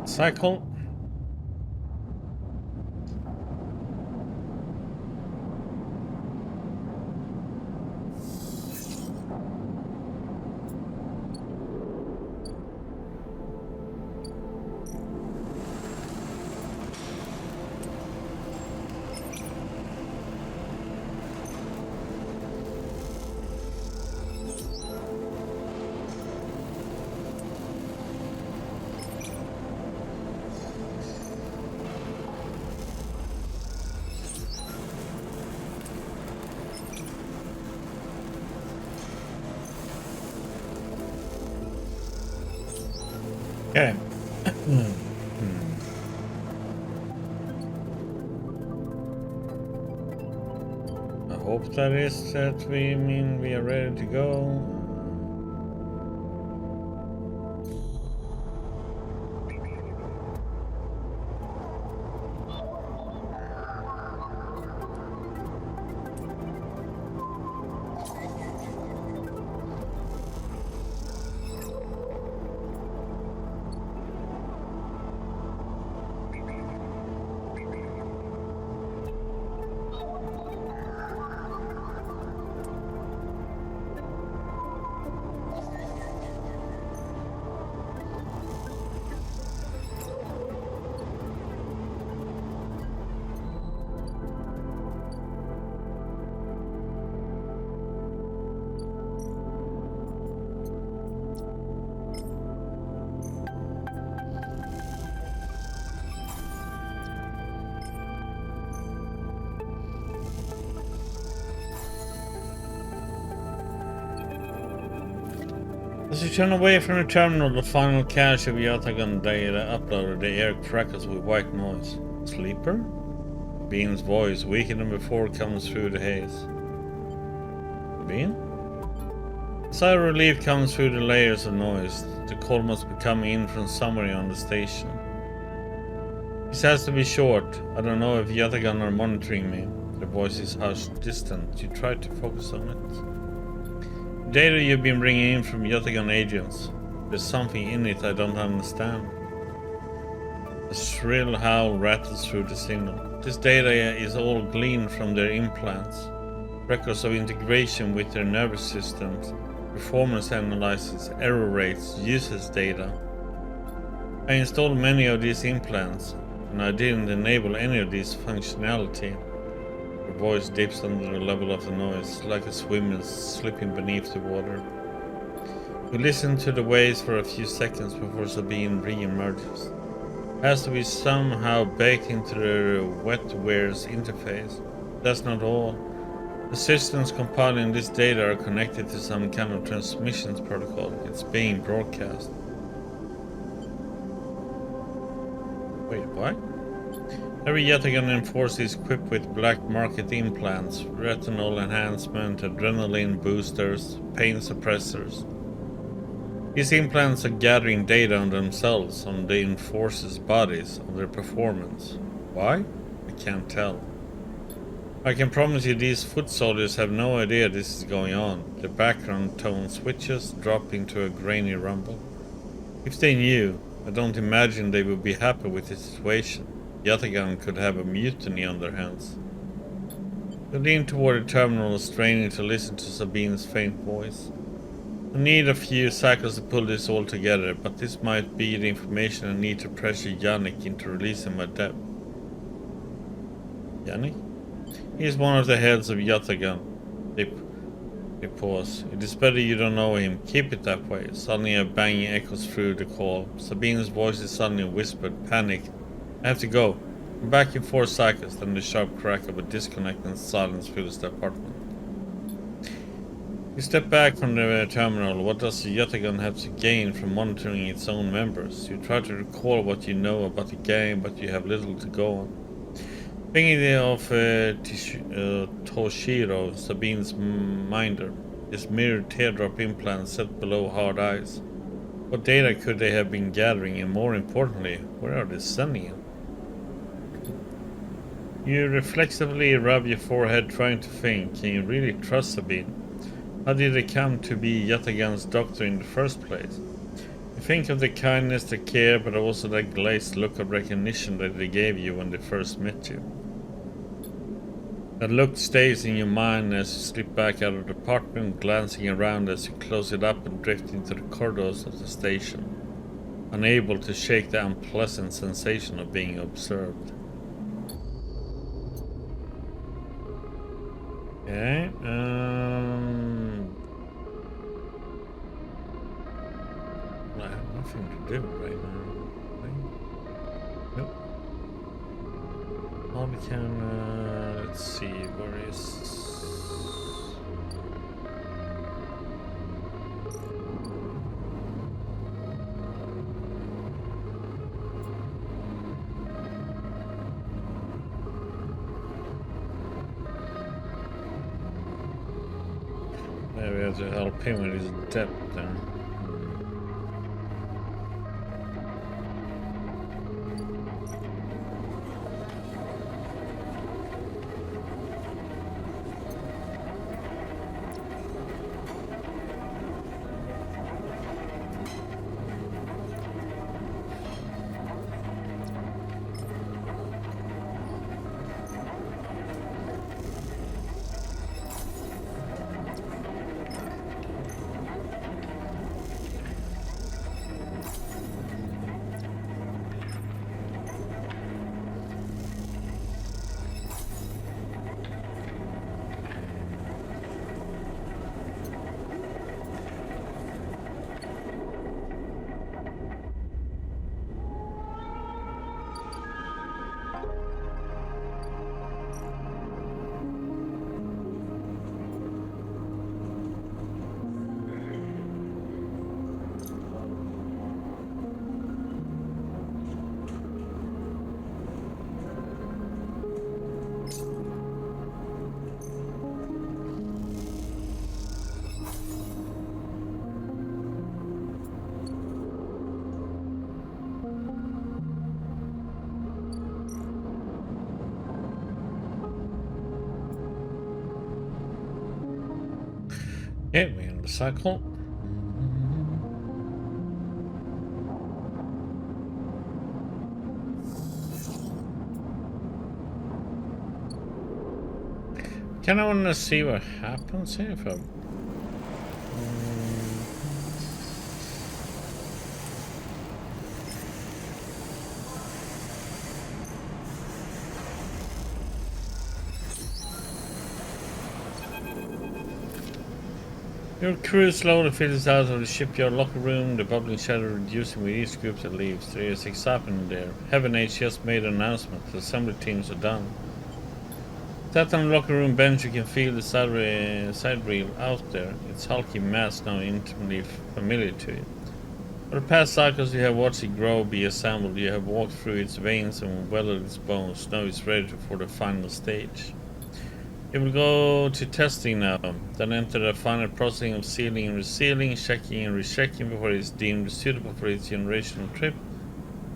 Cycle. Okay. I hope that is that we mean we are ready to go. As you turn away from the terminal, the final cache of Yatagan data uploaded, the air crackles with white noise. Sleeper? Bean's voice, weaker than before, comes through the haze. Bean? A sigh of relief comes through the layers of noise. The call must be coming in from somewhere on the station. This has to be short. I don't know if Yatagan are monitoring me. The voice is hushed, distant. You try to focus on it. Data you've been bringing in from Yatagan agents. There's something in it I don't understand. A shrill howl rattles through the signal. This data is all gleaned from their implants. Records of integration with their nervous systems, performance analysis, error rates, usage data. I installed many of these implants, and I didn't enable any of this functionality. The The voice dips under the level of the noise, like a swimmer slipping beneath the water. You listen to the waves for a few seconds before Sabine re-emerges. Has to be somehow baked into the wetware's interface. That's not all. The systems compiling this data are connected to some kind of transmissions protocol. It's being broadcast. Wait, what? Every Yatagan enforcer is equipped with black market implants, retinol enhancement, adrenaline boosters, pain suppressors. These implants are gathering data on themselves, on the enforcers' bodies, on their performance. Why? I can't tell. I can promise you these foot soldiers have no idea this is going on. The background tone switches, drop into a grainy rumble. If they knew, I don't imagine they would be happy with the situation. Yatagan could have a mutiny on their hands. They lean toward the terminal, straining to listen to Sabine's faint voice. I need a few cycles to pull this all together, but this might be the information I need to pressure Yannick into releasing my debt. Yannick? He is one of the heads of Yatagan. They pause. It is better you don't know him. Keep it that way. Suddenly a banging echoes through the call. Sabine's voice is suddenly whispered, panicked. I have to go. I'm back in 4 seconds. Then the sharp crack of a disconnect and silence fills the apartment. You step back from the terminal. What does Yatagan have to gain from monitoring its own members? You try to recall what you know about the game, but you have little to go on. Thinking of Toshiro, Sabine's minder, his mirrored teardrop implant set below hard eyes. What data could they have been gathering, and more importantly, where are they sending it? You reflexively rub your forehead trying to think, can you really trust Sabine? How did they come to be Yatagan's doctor in the first place? You think of the kindness, the care, but also that glazed look of recognition that they gave you when they first met you. That look stays in your mind as you slip back out of the apartment, glancing around as you close it up and drift into the corridors of the station, unable to shake the unpleasant sensation of being observed. Okay, I have nothing to do right now. Nope. All we can, let's see, where is... There we have to help him with his debt then. Okay, we're in the cycle. Kind of want to see what happens here if I... Your crew slowly filters out of the shipyard locker room, the bubbling shadow reducing with each group that leaves. There is excitement there. Heaven Age just made an announcement. The assembly teams are done. Sat on the locker room bench, you can feel the side reel out there. Its hulky mass now intimately familiar to you. For the past cycles you have watched it grow, be assembled. You have walked through its veins and weathered its bones. Now it's ready for the final stage. You will go to testing now, then enter the final processing of sealing and resealing, checking and rechecking before it is deemed suitable for its generational trip.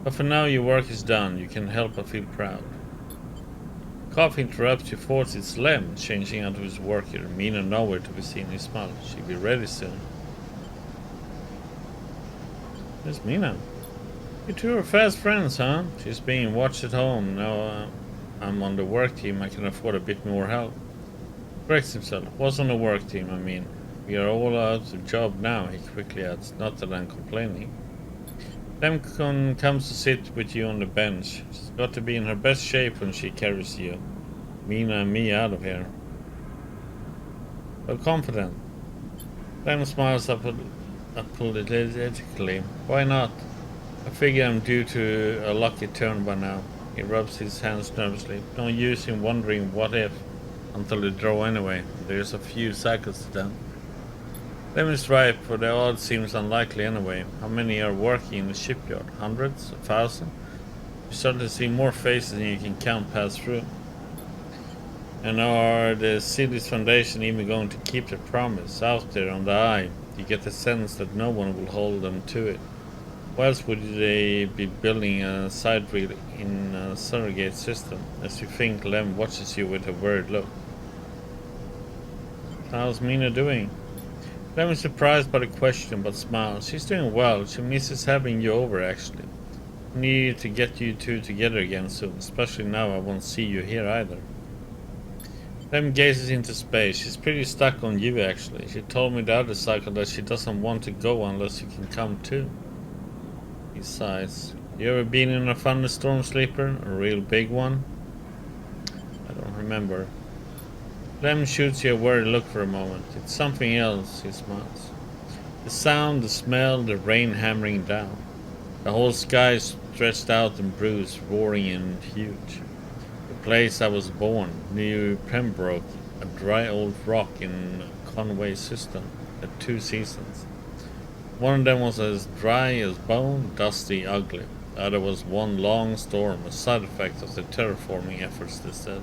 But for now your work is done. You can help but feel proud. Cough interrupts you, force its Lem, changing out of his work here. Mina nowhere to be seen. He smiles. She'll be ready soon. There's Mina. You two are fast friends, huh? She's being watched at home. Now I'm on the work team. I can afford a bit more help. Corrects himself. What's on the work team, I mean? We are all out of job now, he quickly adds. Not that I'm complaining. Lemcon comes to sit with you on the bench. She's got to be in her best shape when she carries you. Mina and me out of here. But confident. Lem smiles apologetically. Why not? I figure I'm due to a lucky turn by now. He rubs his hands nervously. No use in wondering what if until the draw anyway. There's a few cycles to done. Lem is right, for the odds seems unlikely anyway. How many are working in the shipyard? Hundreds? 1,000? You start to see more faces than you can count pass through. And are the city's foundation even going to keep their promise? Out there on the eye, you get the sense that no one will hold them to it. Why else would they be building a side reel in a surrogate system? As you think, Lem watches you with a worried look. How's Mina doing? Lem is surprised by the question, but smiles. She's doing well. She misses having you over, actually. I need to get you two together again soon, especially now I won't see you here either. Lem gazes into space. She's pretty stuck on you, actually. She told me the other cycle that she doesn't want to go unless you can come too. He sighs. You ever been in a thunderstorm, Sleeper? A real big one? I don't remember. Lem shoots you a worried look for a moment. It's something else, he smiles. The sound, the smell, the rain hammering down. The whole sky is stretched out and bruised, roaring and huge. The place I was born, New Pembroke, a dry old rock in Conway system, at 2 seasons. One of them was as dry as bone, dusty, ugly. The other was one long storm, a side effect of the terraforming efforts, they said.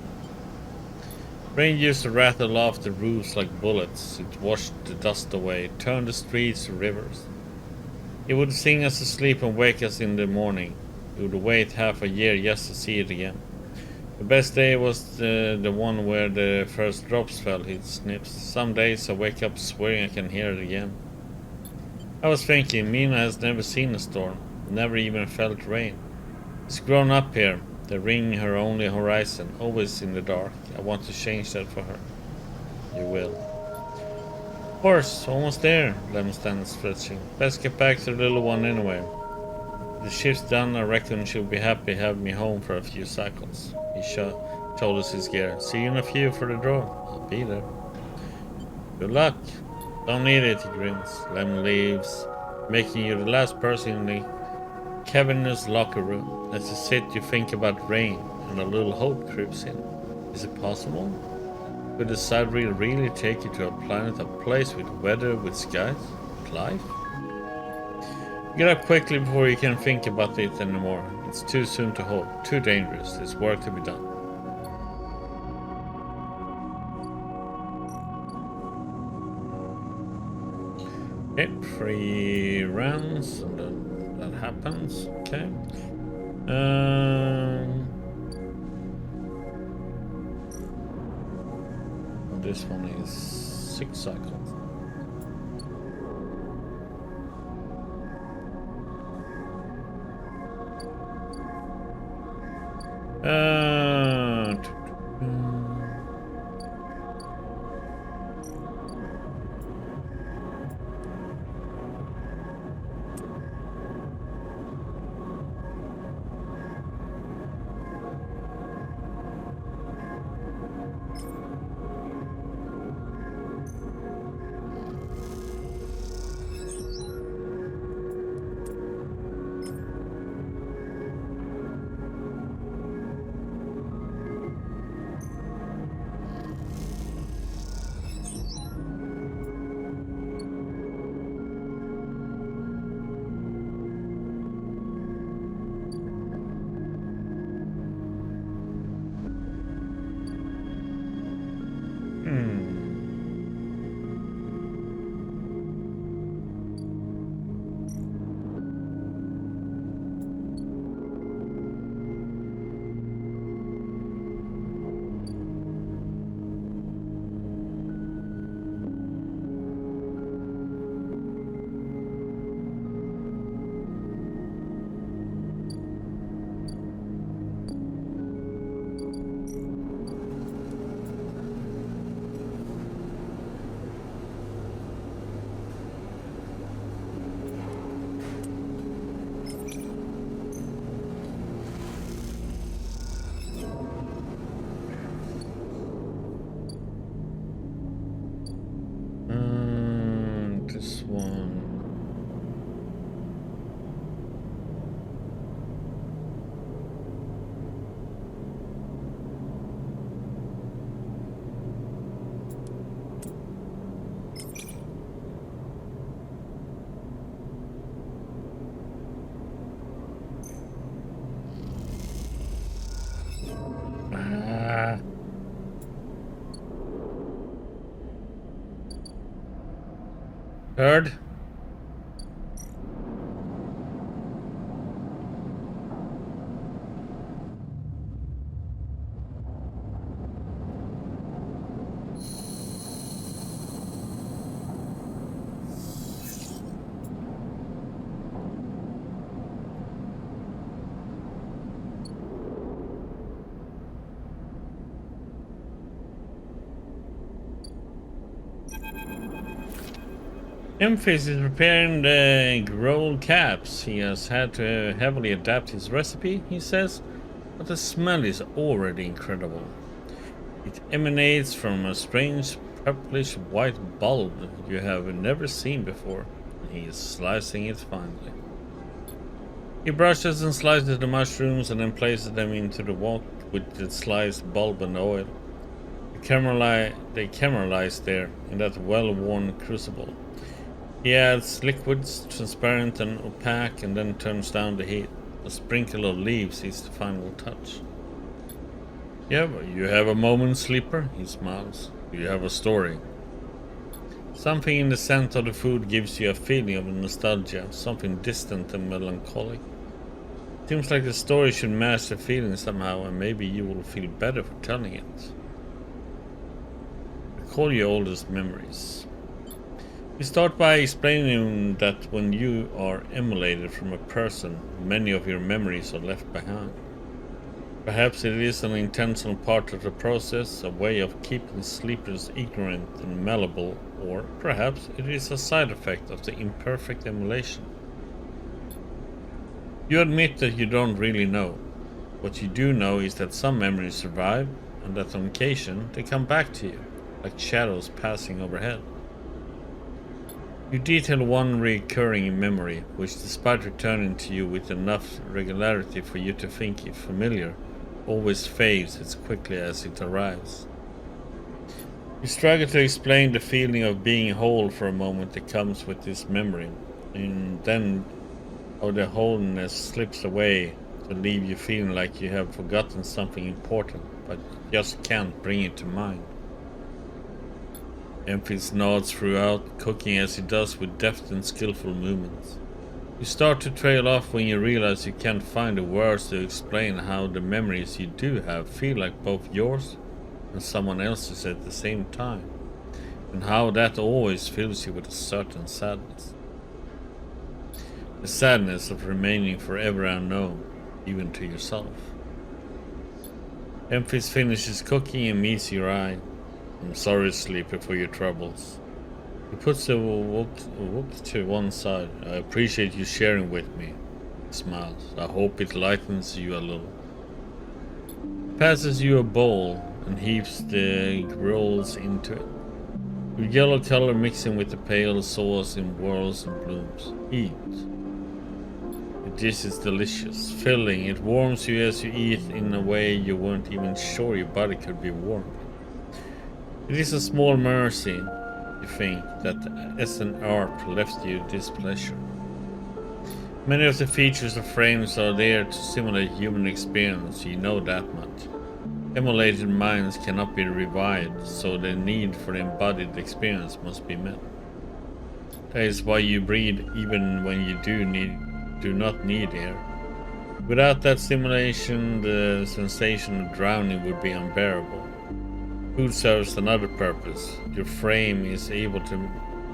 Rain used to rattle off the roofs like bullets. It washed the dust away, turned the streets to rivers. It would sing us to sleep and wake us in the morning. We would wait half a year just to see it again. The best day was the one where the first drops fell, he sniffs. Some days I wake up swearing I can hear it again. I was thinking, Mina has never seen a storm, never even felt rain. She's grown up here, the ring her only horizon, always in the dark. I want to change that for her. You will. Of course, almost there, Lem stands stretching. Best get back to the little one anyway. The shift's done, I reckon she'll be happy having me home for a few cycles. He told us his gear. See you in a few for the draw. I'll be there. Good luck. Don't need it, he grins. Lem leaves, making you the last person in the cavernous locker room. As you sit, you think about rain, and a little hope creeps in. Is it possible? Could the side reel really take you to a planet, a place with weather, with skies, with life? Get up quickly before you can think about it anymore. It's too soon to hope, too dangerous. There's work to be done. Okay, 3 rounds, and then that happens. Okay. This one is 6 cycles. this one. Heard? Memphis is preparing the rolled caps. He has had to heavily adapt his recipe, he says, but the smell is already incredible. It emanates from a strange purplish white bulb you have never seen before, and he is slicing it finely. He brushes and slices the mushrooms and then places them into the wok with the sliced bulb and oil. They caramelize there in that well-worn crucible. He adds liquids, transparent and opaque, and then turns down the heat. A sprinkle of leaves is the final touch. Yeah, but you have a moment, sleeper, he smiles. You have a story. Something in the scent of the food gives you a feeling of nostalgia, something distant and melancholic. Seems like the story should match the feeling somehow, and maybe you will feel better for telling it. Recall your oldest memories. You start by explaining that when you are emulated from a person, many of your memories are left behind. Perhaps it is an intentional part of the process, a way of keeping sleepers ignorant and malleable, or perhaps it is a side effect of the imperfect emulation. You admit that you don't really know. What you do know is that some memories survive, and that on occasion they come back to you, like shadows passing overhead. You detail one recurring memory, which despite returning to you with enough regularity for you to think it familiar, always fades as quickly as it arrives. You struggle to explain the feeling of being whole for a moment that comes with this memory, and then how the wholeness slips away to leave you feeling like you have forgotten something important, but just can't bring it to mind. Memphis nods throughout, cooking as he does with deft and skillful movements. You start to trail off when you realize you can't find the words to explain how the memories you do have feel like both yours and someone else's at the same time, and how that always fills you with a certain sadness. The sadness of remaining forever unknown, even to yourself. Memphis finishes cooking and meets your eye. I'm sorry, sleeper, for your troubles. He puts the wok to one side. I appreciate you sharing with me. He smiles. I hope it lightens you a little. He passes you a bowl and heaps the rolls into it. With yellow color mixing with the pale sauce in whirls and blooms. Eat. The dish is delicious, filling. It warms you as you eat in a way you weren't even sure your body could be warmed. It is a small mercy, you think, that SNARP left you this pleasure. Many of the features of frames are there to simulate human experience, you know that much. Emulated minds cannot be revived, so the need for the embodied experience must be met. That is why you breathe even when you do not need air. Without that stimulation, the sensation of drowning would be unbearable. Food serves another purpose. Your frame is able to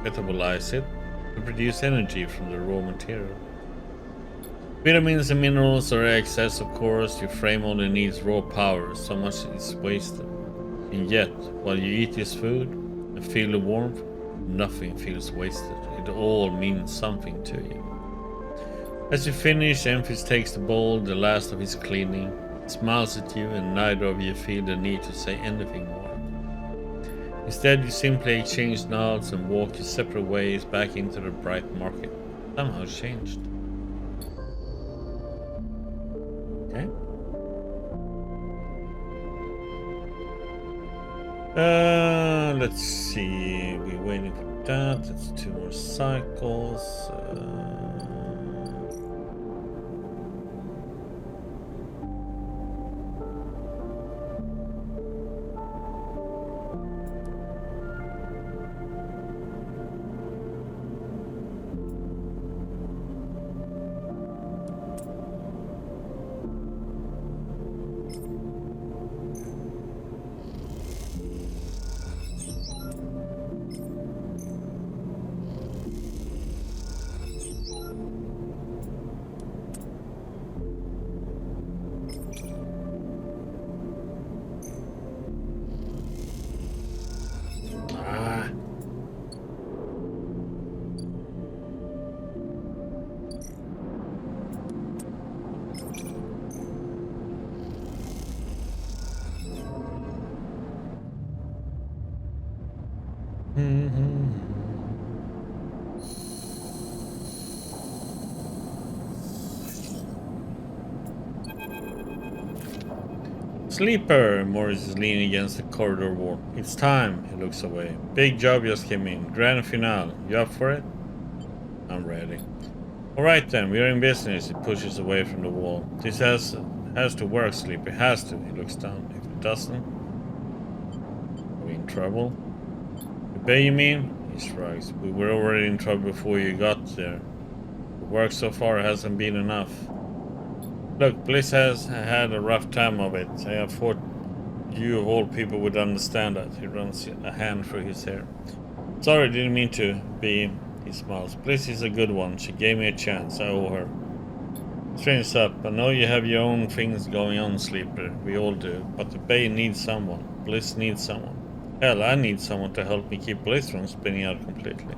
metabolize it to produce energy from the raw material. Vitamins and minerals are excess, of course. Your frame only needs raw power, so much is wasted. And yet, while you eat this food and feel the warmth, nothing feels wasted. It all means something to you. As you finish, Memphis takes the bowl, the last of his cleaning, smiles at you, and neither of you feel the need to say anything more. Instead, you simply exchange nods and walk your separate ways back into the bright market. Somehow changed. Okay. Let's see. We're waiting for that. That's 2 more cycles. Sleeper! Morris is leaning against the corridor wall. It's time. He looks away. Big job just came in. Grand finale. You up for it? I'm ready. Alright then, we're in business. He pushes away from the wall. This has to work, Sleeper. It has to. He looks down. If it doesn't, are we in trouble? The bay, you mean? He shrugs. We were already in trouble before you got there. The work so far hasn't been enough. Look, Bliss has had a rough time of it. I thought you of all people would understand that. He runs a hand through his hair. Sorry, didn't mean to be. He smiles. Bliss is a good one. She gave me a chance. I owe her. Strains up. I know you have your own things going on, Sleeper. We all do. But the Bay needs someone. Bliss needs someone. Hell, I need someone to help me keep Bliss from spinning out completely.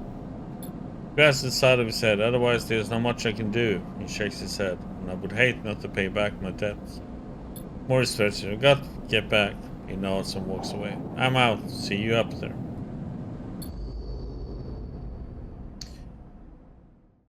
He grabs the side of his head. Otherwise, there's not much I can do. He shakes his head. And I would hate not to pay back my debts. Morris stretches. I've got to get back. He nods and walks away. I'm out. See you up there.